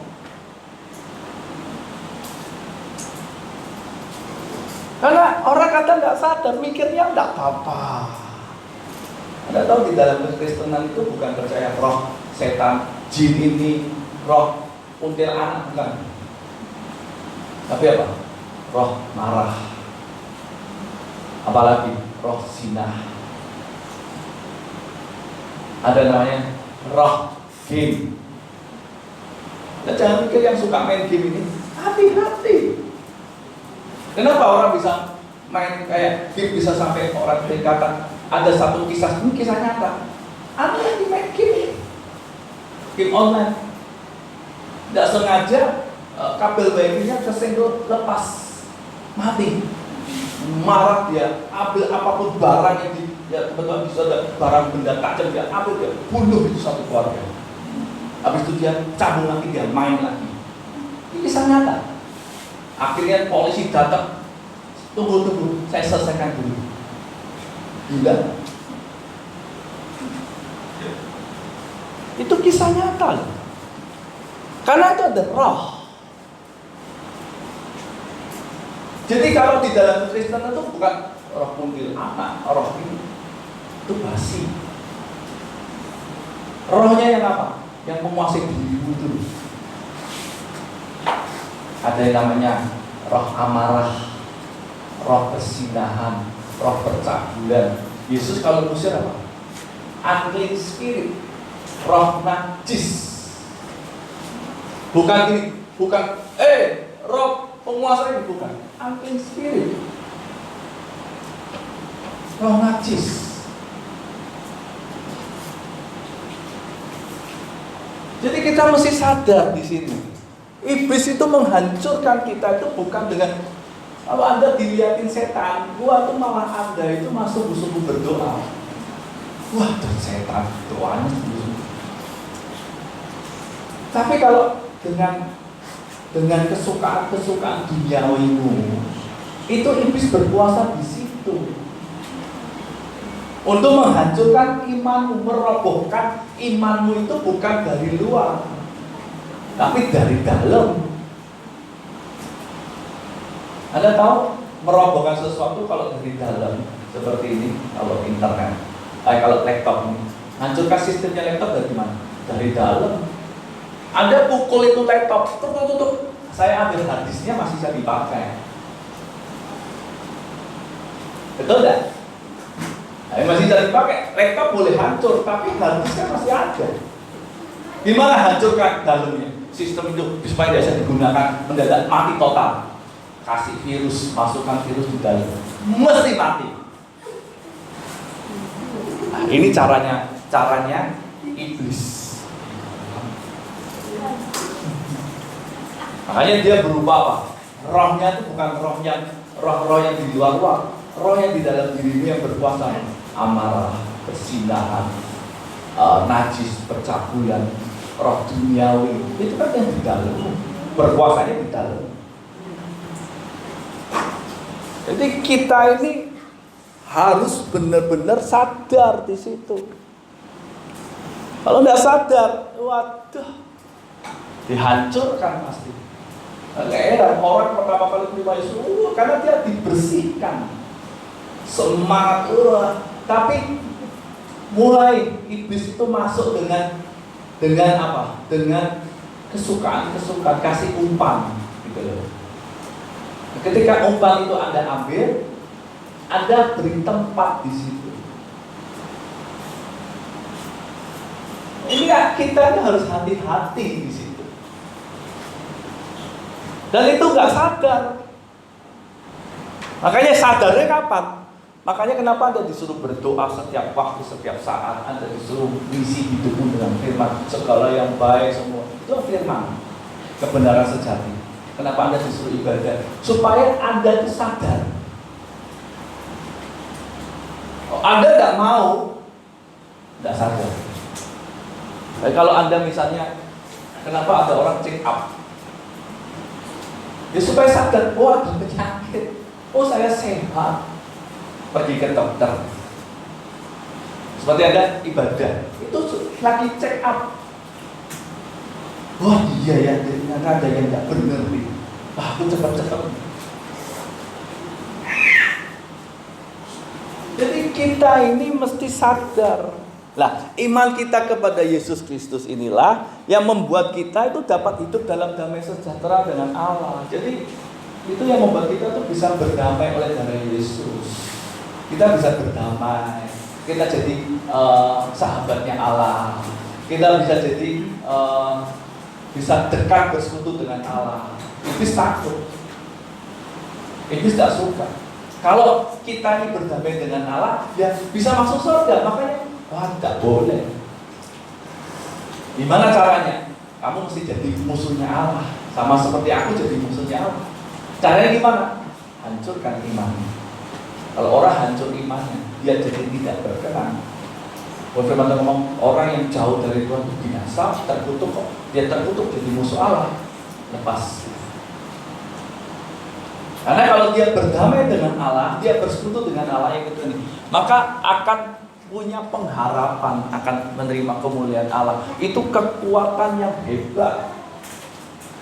Karena orang kadang nggak sadar, mikirnya nggak apa-apa. Anda tahu di dalam kekristenan itu bukan percaya roh setan, jin ini, roh kuntilanak bukan. Tapi apa? Roh marah. Apalagi roh zina. Ada namanya roh game. Nah, jangan pikir yang suka main game ini hati-hati. Kenapa orang bisa main kayak game bisa sampai orang tingkatan? Ada satu kisah, ini kisah nyata. Ada yang main game online. Tidak sengaja kabel wifi-nya kesenggol, lepas, mati. Marah dia, ambil apapun barang yang kebetulan bisa ada barang benda tajam, dia ambil, dia bunuh itu satu keluarga. Habis itu dia cabung lagi, dia main lagi. Ini kisah nyata. Akhirnya polisi datang, tunggu, saya selesaikan dulu. Gila. Itu kisah nyata loh. Karena itu ada roh. Jadi kalau di dalam Kristen itu bukan roh kuntilanak, roh ini itu basi. Rohnya yang apa? Yang menguasai dirimu itu. Ada yang namanya roh amarah, roh persinahan, roh percabulan. Yesus kalau ngusir apa? Unclean spirit, roh najis. Bukan ini, bukan roh penguasa ini, bukan. Unclean spirit, roh najis. Jadi kita mesti sadar di sini. Iblis itu menghancurkan kita itu bukan dengan kalau Anda dilihatin setan, tuh malah Anda itu masuk sungguh berdoa. Wah, dan setan doanya sungguh. Tapi kalau dengan kesukaan duniawimu, itu iblis berkuasa di situ untuk menghancurkan imanmu, merobohkan imanmu itu bukan dari luar, tapi dari dalam. Anda tahu merobohkan sesuatu kalau dari dalam seperti ini, kalau internet, kalau laptop ini, hancurkan sistemnya laptop dari mana? Dari dalam. Anda pukul itu laptop, tutup. Saya ambil hard disknya masih bisa dipakai. Betul tidak? Masih bisa dipakai. Laptop boleh hancur, tapi hard disknya masih ada. Gimana hancurkan dalamnya? Sistem itu supaya bisa digunakan mendadak mati total. Kasih virus, masukkan virus di dalam, mesti mati. Nah, ini caranya iblis. Makanya dia berupa apa? Rohnya itu bukan roh yang di luar, roh yang di dalam dirimu yang berkuasa. Amarah, persinahan, najis, percabulan, roh duniawi. Itu kan yang di dalam, berkuasanya di dalam. Jadi kita ini harus benar-benar sadar di situ. Kalau nggak sadar, waduh, dihancurkan pasti. Heran orang pertama kali terima Yesus, karena dia dibersihkan semangat, tapi mulai iblis itu masuk dengan apa? Dengan kesukaan, kasih umpan, gitu loh. Ketika umpan itu Anda ambil, Anda beri tempat di situ. Ini kita harus hati-hati di situ. Dan itu nggak sadar. Makanya sadarnya kapan? Makanya kenapa Anda disuruh berdoa setiap waktu, setiap saat. Anda disuruh isi hidupmu dengan firman, segala yang baik semua. Itu firman, kebenaran sejati. Kenapa Anda disuruh ibadah? Supaya Anda itu sadar. Anda tidak mau, tidak sadar. Kalau Anda misalnya, kenapa ada orang check up? Ya supaya sadar, ada penyakit. Saya sehat. Pergi ke dokter. Seperti Anda ibadah, itu lagi check up. Iya ya, ternyata ada yang tidak benar nih. Aku cepat-cepat. Jadi kita ini mesti sadar Lah, iman kita kepada Yesus Kristus inilah yang membuat kita itu dapat hidup dalam damai sejahtera dengan Allah. Jadi itu yang membuat kita tuh bisa berdamai oleh darah Yesus. Kita bisa berdamai. Kita jadi sahabatnya Allah. Kita bisa jadi bisa dekat bersekutu dengan Allah. Iblis takut. Iblis tidak suka. Kalau kita ini berdamai dengan Allah, ya bisa masuk surga. Makanya, tidak boleh. Gimana caranya? Kamu mesti jadi musuhnya Allah. Sama seperti aku jadi musuhnya Allah. Caranya gimana? Hancurkan iman. Kalau orang hancur imannya, dia jadi tidak berkenan. Firman Tuhan ngomong, orang yang jauh dari Tuhan itu binasa, terkutuk kok. Dia terkutuk jadi musuh Allah. Lepas. Karena kalau dia berdamai dengan Allah, dia bersekutu dengan Allah yang itu, maka akan punya pengharapan akan menerima kemuliaan Allah. Itu kekuatan yang hebat.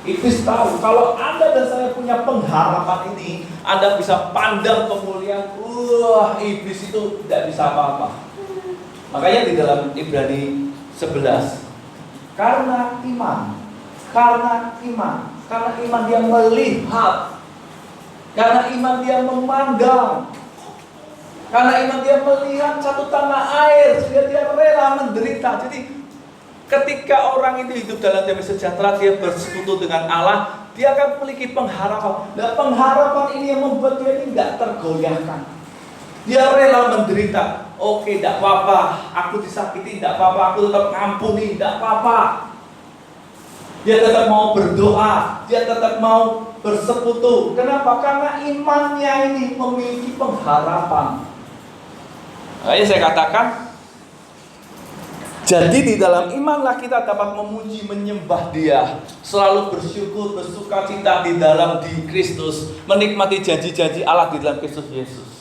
Iblis tahu kalau Anda dan saya punya pengharapan ini, Anda bisa pandang kemuliaan. Iblis itu tidak bisa apa-apa. Makanya di dalam Ibrani 11, karena iman dia melihat, karena iman dia memandang, karena iman dia melihat satu tanah air, sehingga dia rela menderita. Jadi ketika orang itu hidup dalam damai sejahtera, dia bersekutu dengan Allah, dia akan memiliki pengharapan. Dan pengharapan ini yang membuat dia ini tidak tergoyahkan. Dia rela menderita. Oke, tidak apa-apa, aku disakiti, tidak apa-apa, aku tetap ngampuni, tidak apa-apa. Dia tetap mau berdoa, dia tetap mau bersekutu. Kenapa? Karena imannya ini memiliki pengharapan. Makanya saya katakan, jadi di dalam imanlah kita dapat memuji, menyembah Dia, selalu bersyukur, bersuka cita di Kristus, menikmati janji-janji Allah di dalam Kristus Yesus.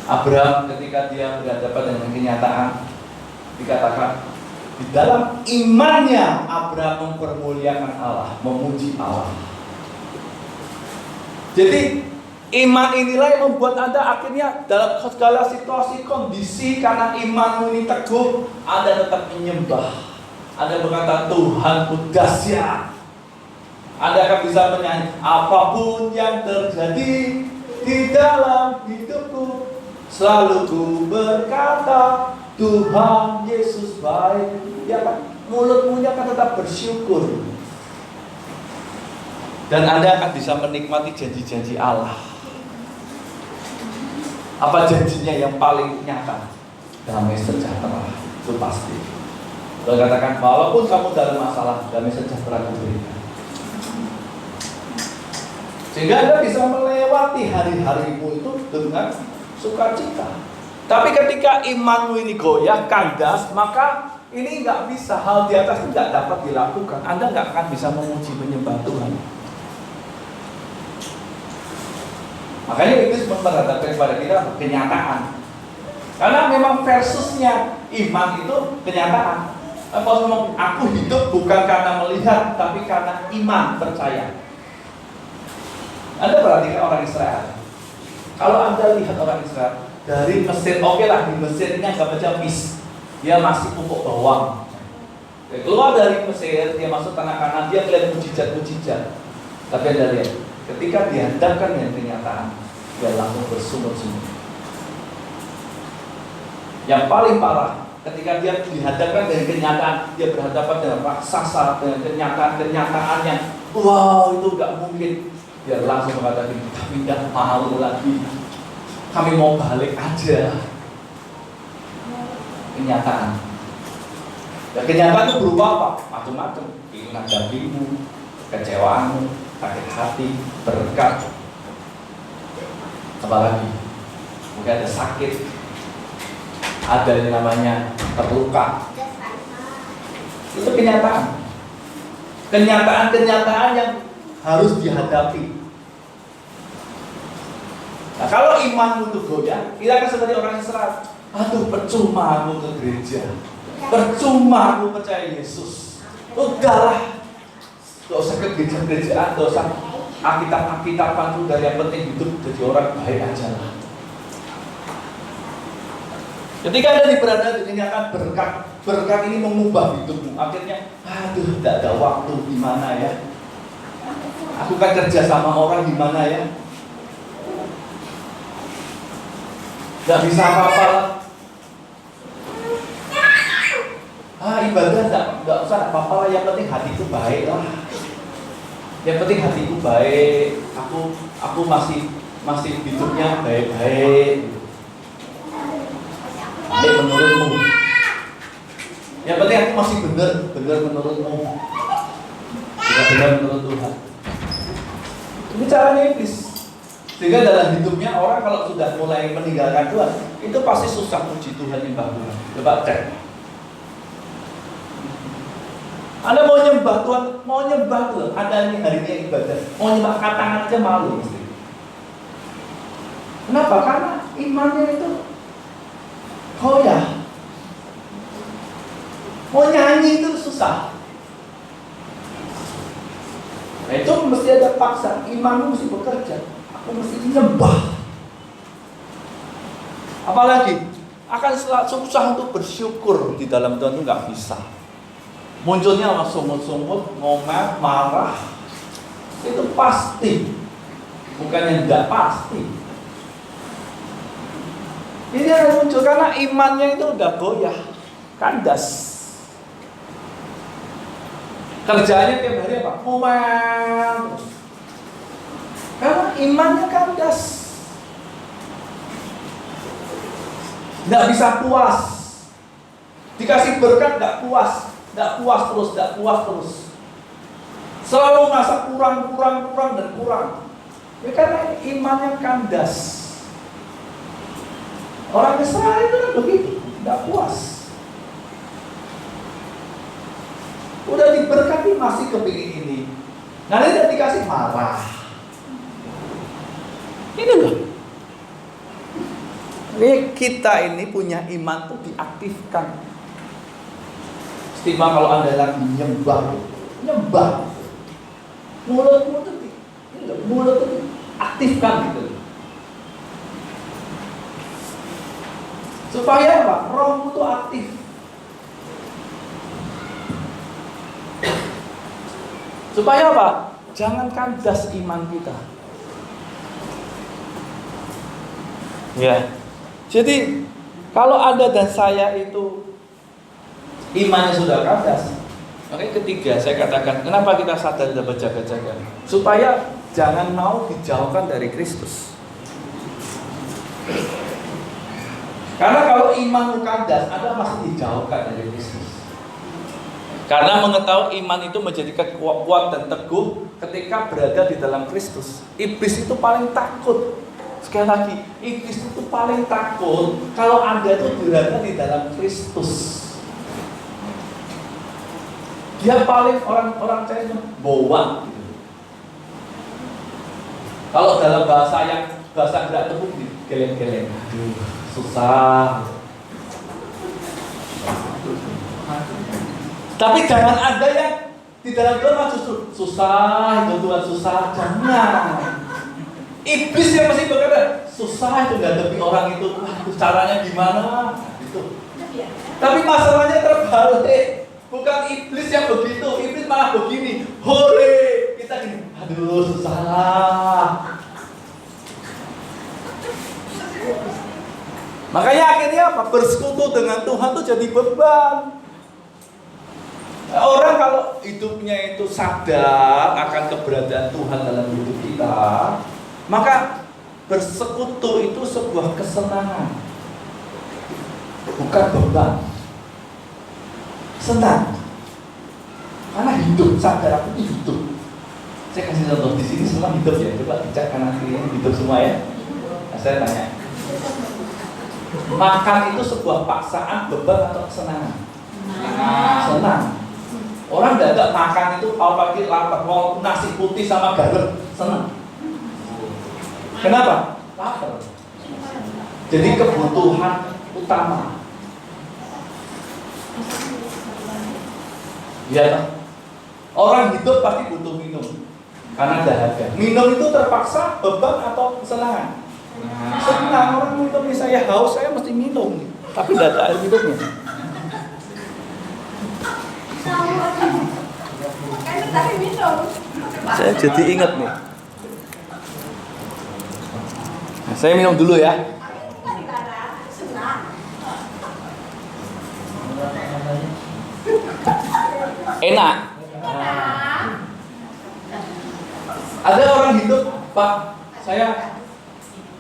Abraham ketika dia berhadapan dengan kenyataan, dikatakan di dalam imannya Abraham mempermuliakan Allah, memuji Allah. Jadi iman inilah yang membuat Anda akhirnya dalam segala situasi, kondisi, karena imanmu ini teguh, Anda tetap menyembah. Anda berkata, Tuhanku dahsyat. Anda akan bisa menyanyi, apapun yang terjadi di dalam hidupku, selalu ku berkata, Tuhan Yesus baik. Ya kan? Mulutmu akan tetap bersyukur. Dan Anda akan bisa menikmati janji-janji Allah. Apa janjinya yang paling nyata? Damai sejahtera, itu pasti. Kalau katakan, walaupun kamu dalam masalah, damai sejahtera diberikan. Sehingga Anda bisa melewati hari-harimu itu dengan sukacita. Tapi ketika imanmu ini goyah, kandas, maka ini nggak bisa, hal di atas itu nggak dapat dilakukan. Anda nggak akan bisa memuji, menyembah Tuhan. Makanya itu memperhadapkan kepada kita kenyataan. Karena memang versusnya iman itu kenyataan. Kalau ngomong, aku hidup bukan karena melihat, tapi karena iman, percaya. Anda perhatikan orang Israel. Kalau Anda lihat orang Israel dari Mesir, oke lah, di Mesirnya nggak baca mis, dia masih pupuk bawang. Dia keluar dari Mesir, dia masuk tanah Kanaan, dia melihat mujizat-mujizat. Tapi Anda lihat, ketika dihadapkan dengan kenyataan, dia langsung bersungut-sungut. Yang paling parah, ketika dia dihadapkan dengan kenyataan, dia berhadapan dengan raksasa, dengan kenyataan-kenyataan yang wow, itu nggak mungkin. Dia langsung mengatakan, kami tidak mau lagi, kami mau balik aja. Kenyataan. Ya, kenyataan itu berupa apa? Macam-macam. Keinginan dagingmu, kecewaanmu, sakit hati, berkat. Apalagi mungkin ada sakit, ada yang namanya terluka. Itu kenyataan. Kenyataan-kenyataan yang harus dihadapi. Nah, kalau imanmu itu goyah, kita akan seperti orang Israel. Aduh, percuma aku ke gereja, percuma aku percaya Yesus. Udahlah, gak usah ke gereja-gerejaan, gak usah Alkitab-Alkitaban, udah yang penting hidup jadi orang baik aja lah. Ketika Anda berada di sini akan berkat ini mengubah hidupmu. Akhirnya, aduh, tidak ada waktu gimana ya? Aku kan kerja sama orang gimana ya? Tidak bisa apa-apa. Ibadah tidak usah apa-apa lah. Yang penting hatiku baik lah. Yang penting hatiku baik. Aku masih hidupnya baik-baik. Baik menurutmu. Yang penting aku masih benar menurutmu. Tidak benar menurut Tuhan. Ini caranya iblis. Sehingga dalam hidupnya orang kalau sudah mulai meninggalkan Tuhan, itu pasti susah puji Tuhan, nyembah Tuhan. Coba cek. Anda mau nyembah Tuhan, Anda ini hari ini ibadah, mau nyembah tangan aja malu mesti. Kenapa? Karena imannya itu goyah. Mau nyanyi itu susah. Nah itu mesti ada paksa, imanmu mesti bekerja. Aku mesti nyembah. Apalagi akan susah untuk bersyukur di dalam Tuhan itu nggak bisa. Munculnya langsung sumut-sumut, ngomel, marah. Itu pasti. Bukannya nggak pasti. Ini yang muncul karena imannya itu udah goyah, kandas. Kerjanya tiap hari apa? Ngomel. Karena imannya kandas. Nggak bisa puas. Dikasih berkat nggak puas. Tidak puas terus. Selalu merasa kurang dan kurang. Ya karena imannya kandas. Orang Israel itu kan begitu, tidak puas. Udah diberkati masih kepingin ini. Nanti udah dikasih marah. Ini loh. Kita ini punya iman tuh diaktifkan. Istimewa kalau Anda lagi nyembah, mulutmu tuh aktifkan gitu. Supaya apa? Rohmu tuh aktif. Supaya apa? Jangan kandas iman kita. Ya. Jadi kalau Anda dan saya itu imannya sudah kandas. Makanya ketiga saya katakan, kenapa kita sadar dan berjaga-jaga? Supaya jangan mau dijauhkan dari Kristus. Karena kalau iman kandas, Anda masih dijauhkan dari Kristus. Karena mengetahui iman itu menjadi kuat dan teguh ketika berada di dalam Kristus. Iblis itu paling takut. Sekali lagi, iblis itu paling takut kalau Anda itu berada di dalam Kristus. Dia paling orang Cina bawang gitu. Kalau dalam bahasa gerak tubuh geleng-geleng. Aduh, susah. Tapi jangan ada yang di dalam Tuhan justru susah, itu Tuhan susah. Jangan. Iblis yang masih berkata susah itu menghadapi orang itu. Caranya gimana? Itu. Tapi masalahnya terbalik. Bukan iblis yang begitu, iblis malah begini. Hore, kita gini, aduh susah. Makanya akhirnya apa? Bersekutu dengan Tuhan itu jadi beban. Orang kalau hidupnya itu sadar akan keberadaan Tuhan dalam hidup kita, maka bersekutu itu sebuah kesenangan, bukan beban. Senang, karena hidup, sadar aku itu hidup. Saya kasih contoh di sini semua hidup ya. Coba dicek kanan kiri hidup semua ya. Nah, saya tanya, makan itu sebuah paksaan, beban atau kesenangan? Senang. Orang tidak makan itu kalau pagi lapar, mau nasi putih sama garam, senang. Kenapa? Lapar. Jadi kebutuhan utama. Ya, orang hidup pasti butuh minum karena dahaga. Minum itu terpaksa, beban atau kesenangan? Senang. Orang minum, saya haus, saya mesti minum. tapi tidak ada air minumnya. Saya jadi ingat nih. Nah, saya minum dulu ya. Enak. Ada orang hidup, Pak, saya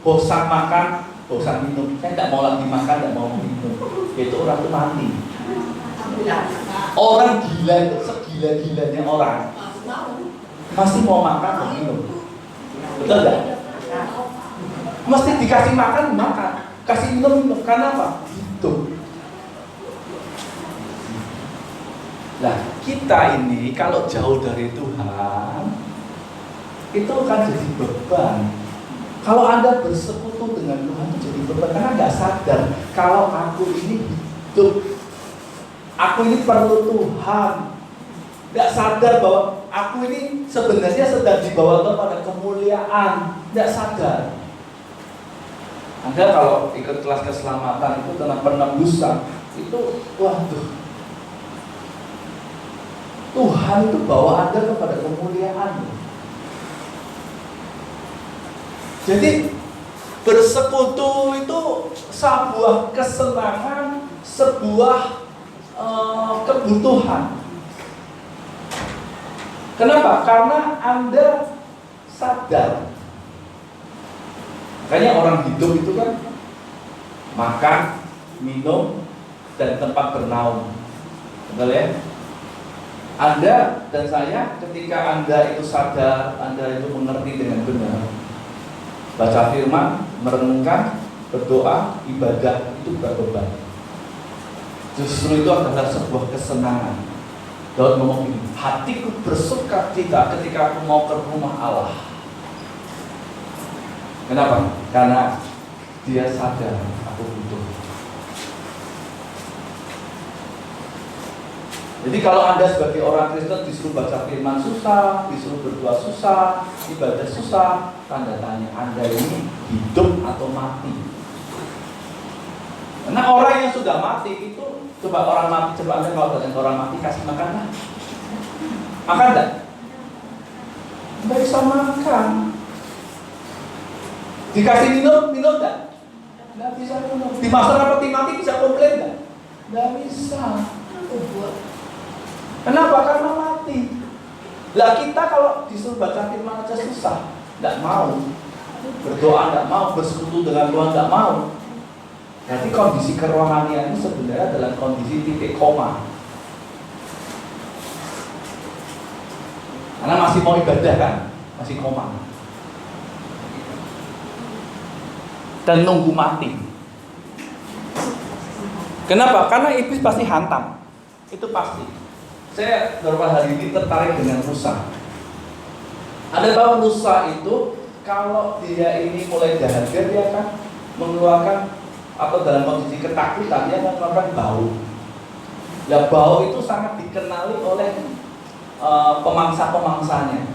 bosan makan, bosan minum, saya tidak mau lagi makan, tidak mau minum. Itu orang itu mati. Orang gila itu, segila-gilanya orang masih mau makan dan minum. Betul nggak? Mesti dikasih makan, makan, kasih minum, minum. Karena apa? Hidup. Nah, kita ini kalau jauh dari Tuhan itu akan jadi beban. Kalau Anda bersekutu dengan Tuhan itu jadi beban karena nggak sadar kalau aku ini hidup, aku ini perlu Tuhan. Nggak sadar bahwa aku ini sebenarnya sedang dibawa kepada kemuliaan. Nggak sadar. Anda kalau ikut kelas keselamatan itu tentang penebusan itu, waduh. Tuhan itu bawa Anda kepada kemuliaan. Jadi bersekutu itu sebuah kesenangan, sebuah kebutuhan. Kenapa? Karena Anda sadar. Makanya orang hidup itu kan makan, minum, dan tempat bernaung. Betul ya? Anda dan saya ketika Anda itu sadar, Anda itu mengerti dengan benar, baca firman, merenungkan, berdoa, ibadah, itu bukan beban. Justru itu adalah sebuah kesenangan. Daud ngomong ini, hatiku bersuka cita ketika aku mau ke rumah Allah. Kenapa? Karena dia sadar aku butuh. Jadi kalau Anda sebagai orang Kristen disuruh baca firman susah, disuruh berdoa susah, ibadah susah, tanda tanya Anda ini hidup atau mati. Karena orang yang sudah mati itu, coba orang mati, coba Anda kalau datang ke orang mati kasih makan lah. Makan enggak? Enggak bisa makan. Dikasih minum, minum enggak? Enggak bisa minum. Dimasak peti mati bisa komplain enggak? Enggak bisa. Kenapa? Karena mati. Lah kita kalau disuruh baca firman aja susah, tidak mau. Berdoa tidak mau, bersekutu dengan Tuhan tidak mau. Jadi kondisi kerohanian ini sebenarnya adalah kondisi titik koma. Karena masih mau ibadah kan, masih koma. Dan nunggu mati. Kenapa? Karena iblis pasti hantam. Itu pasti. Saya beberapa hari ini tertarik dengan rusa. Anda tahu rusa itu kalau dia ini mulai dahaga dia akan mengeluarkan atau dalam kondisi ketakutan dia akan mengeluarkan bau. Ya bau itu sangat dikenali oleh pemangsa-pemangsanya.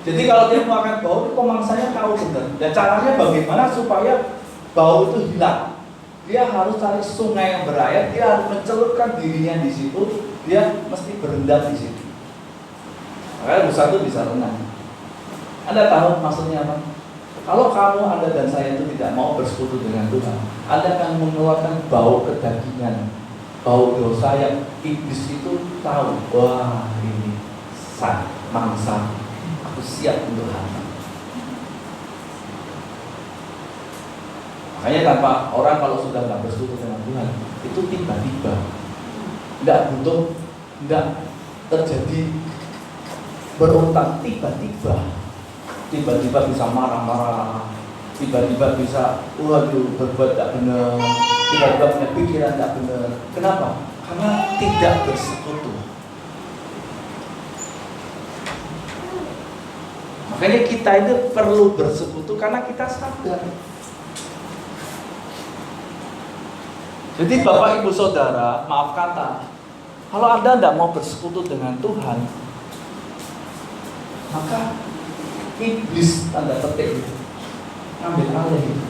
Jadi kalau dia mengeluarkan bau itu pemangsanya tahu benar. Dan caranya bagaimana supaya bau itu hilang? Dia harus cari sungai yang berair, dia harus mencelupkan dirinya di situ. Dia mesti berendam di situ. Makanya rusa itu bisa renang. Anda tahu maksudnya apa? Kalau kamu, Anda dan saya itu tidak mau bersekutu dengan Tuhan, Anda akan mengeluarkan bau kedagingan, bau dosa yang iblis itu tahu. Wah ini mangsa, aku siap untuk hantam. Makanya tanpa orang kalau sudah nggak bersekutu dengan Tuhan, itu tiba-tiba tidak butuh, tidak terjadi beruntang, tiba-tiba bisa marah-marah, tiba-tiba bisa waduh berbuat tidak benar, tiba-tiba punya pikiran tidak benar. Kenapa? Karena tidak bersekutu. Makanya kita itu perlu bersekutu karena kita sadar. Jadi Bapak Ibu Saudara, maaf kata, kalau Anda tidak mau bersekutu dengan Tuhan, maka iblis tanda petik itu ambil alih itu.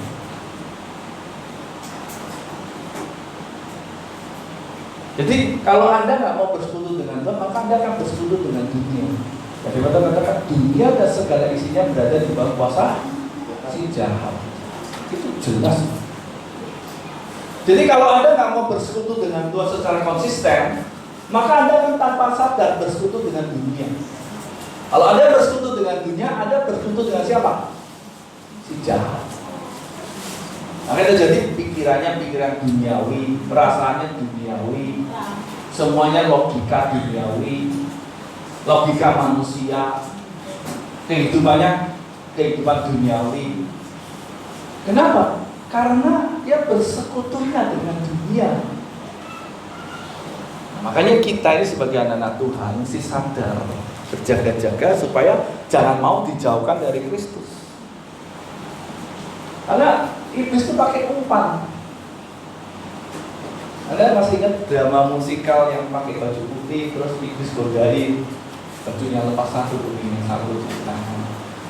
Jadi kalau Anda nggak mau bersekutu dengan Tuhan, maka Anda akan bersekutu dengan dunia. Jadi katakan dunia dan segala isinya berada di bawah kuasa si jahat. Itu jelas. Jadi kalau Anda nggak mau bersekutu dengan Tuhan secara konsisten, maka Anda akan tanpa sadar bersekutu dengan dunia. Kalau Anda bersekutu dengan dunia, Anda bersekutu dengan siapa? Si jahat. Makanya jadi pikirannya pikiran duniawi, perasaannya duniawi, semuanya logika duniawi, logika manusia, kehidupannya kehidupan duniawi. Kenapa? Karena dia bersekutunya dengan dunia. Makanya kita ini sebagai anak-anak Tuhan mesti sadar, berjaga-jaga supaya jangan mau dijauhkan dari Kristus. Karena iblis itu pakai umpan. Anda masih ingat drama musikal yang pakai baju putih terus iblis godain, bajunya lepas satu begini satu tangan,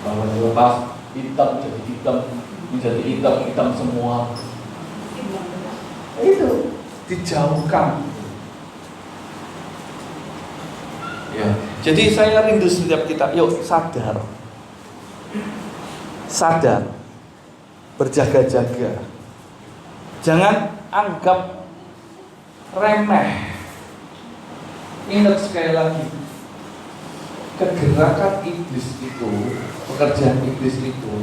bahwa dilepas hitam jadi hitam, menjadi hitam semua. Itu dijauhkan. Ya, jadi saya rindu setiap kita, yuk sadar, berjaga-jaga. Jangan anggap remeh. Ingat sekali lagi, kegerakan iblis itu, pekerjaan iblis itu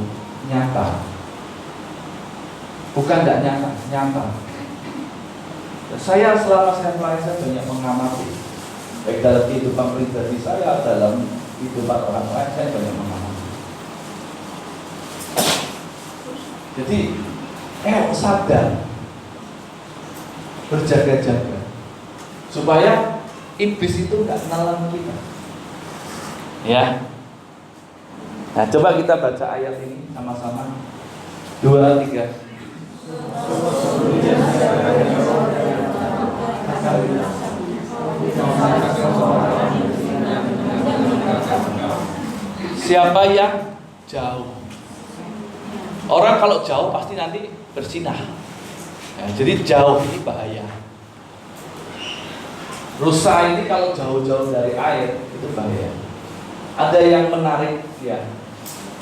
nyata. Bukan tidak nyata, nyata. Saya selama saya melayani, saya banyak mengamati, baik dalam kehidupan pribadi saya, dalam kehidupan orang lain, saya banyak mengamati. Jadi, sadar, berjaga-jaga, supaya iblis itu nggak nelen kita. Ya. Nah, coba kita baca ayat ini sama-sama. 2, 3. Siapa yang jauh? Orang kalau jauh pasti nanti bersinah. Ya, jadi jauh ini bahaya. Rusa ini kalau jauh-jauh dari air itu bahaya. Ada yang menarik ya.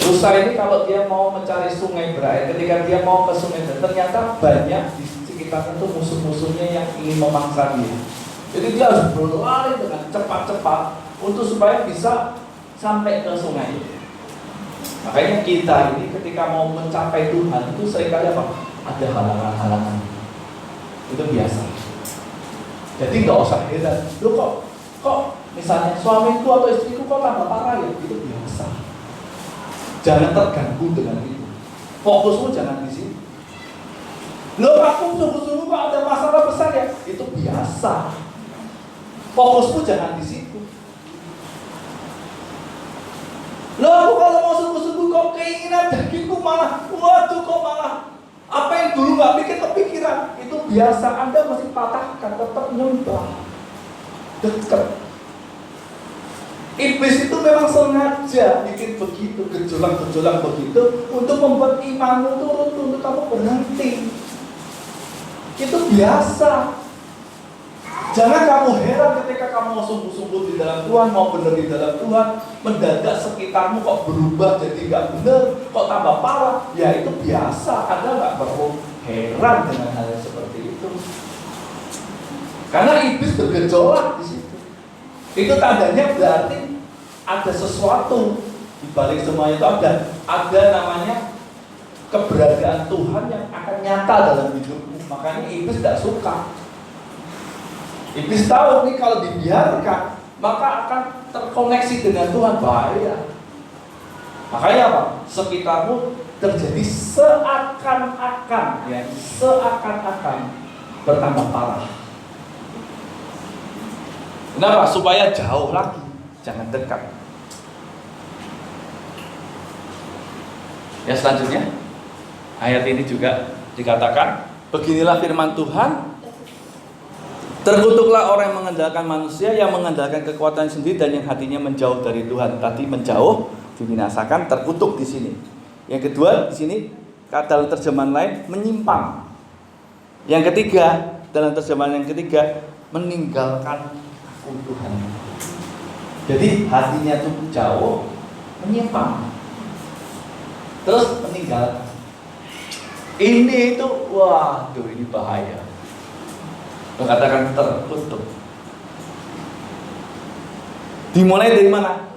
Rusa ini kalau dia mau mencari sungai berair, ketika dia mau ke sungai, ternyata banyak di sekitar itu musuh-musuhnya yang ingin memangsa dia. Jadi dia harus berlari dengan cepat-cepat untuk supaya bisa sampai ke sungai. Makanya kita ini ketika mau mencapai Tuhan itu seringkali apa? Ada halangan-halangan. Itu biasa. Jadi nggak usah heran. Loh kok misalnya suamiku atau istriku kok tambah parah ya? Itu biasa. Jangan terganggu dengan itu. Fokusmu jangan di sini. Loh aku sungguh-sungguh kok ada masalah besar ya? Itu biasa. Fokusmu jangan di situ. Loh aku kalau mau sungguh-sungguh kok keinginan dagingku malah, waduh kok malah apa yang dulu nggak pikir kepikiran. Itu biasa. Anda mesti patahkan, tetap nyembah, dekat. Iblis itu memang sengaja bikin begitu, gejolak-gejolak begitu untuk membuat imanmu turun, untuk kamu berhenti. Itu biasa. Jangan kamu heran ketika kamu mau sungguh-sungguh di dalam Tuhan, mau benar di dalam Tuhan, mendadak sekitarmu kok berubah jadi nggak benar, kok tambah parah. Ya itu biasa. Anda nggak perlu heran dengan hal yang seperti itu. Karena iblis bergejolak di situ. Itu tandanya berarti ada sesuatu di balik semua itu, ada namanya keberadaan Tuhan yang akan nyata dalam hidupmu. Makanya iblis tidak suka. Iblis tahu nih kalau dibiarkan maka akan terkoneksi dengan Tuhan, bahaya. Makanya apa? Sekitarmu terjadi seakan-akan bertambah parah. Kenapa? Supaya jauh lagi, jangan dekat. Ya selanjutnya, ayat ini juga dikatakan, beginilah firman Tuhan, terkutuklah orang yang mengandalkan manusia, yang mengandalkan kekuatan sendiri dan yang hatinya menjauh dari Tuhan. Tadi menjauh dibinasakan, terkutuk di sini. Yang kedua di sini dalam terjemahan lain menyimpang. Yang ketiga dalam terjemahan yang ketiga, meninggalkan aku Tuhan. Jadi hatinya tuh jauh, menyimpang, terus meninggalkan. Ini itu, waduh, ini bahaya. Mengatakan terkutuk. Dimulai dari mana?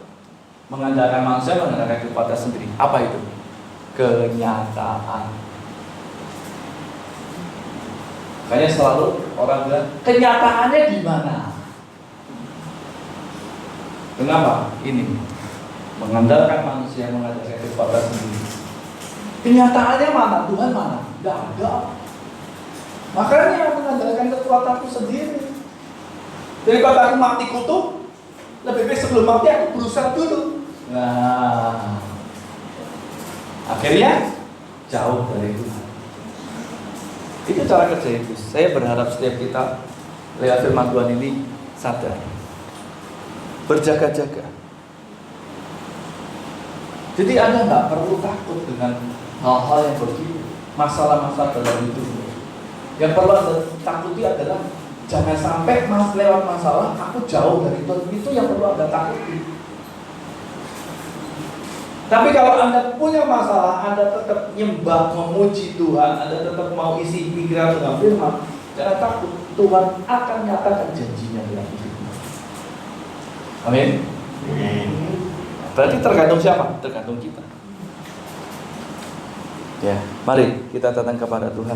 Mengandalkan manusia, mengandalkan kepada sendiri. Apa itu? Kenyataan. Makanya selalu orang bilang, kenyataannya di mana? Kenapa? Ini mengandalkan manusia, mengandalkan kepada sendiri. Kenyataannya mana? Tuhan mana? Tidak ada. Makanya mengandalkan kekuatanku sendiri. Daripada aku mati kutuk, lebih baik sebelum mati aku berusaha dulu. Nah, akhirnya jauh dari Tuhan. Itu cara kerja iblis. Saya berharap setiap kita lewat firman Tuhan ini sadar, berjaga-jaga. Jadi Anda nggak perlu takut dengan hal-hal yang begitu, masalah-masalah dalam hidup. Yang perlu Anda takuti adalah jangan sampai lewat masalah aku jauh dari Tuhan. Itu yang perlu Anda takuti. Tapi kalau Anda punya masalah, Anda tetap nyembah, memuji Tuhan, Anda tetap mau isi pikiran dengan firman, jangan takut, Tuhan akan nyatakan janjinya dalam hidupmu. Amin. Berarti tergantung siapa? Tergantung kita. Ya, mari kita datang kepada Tuhan.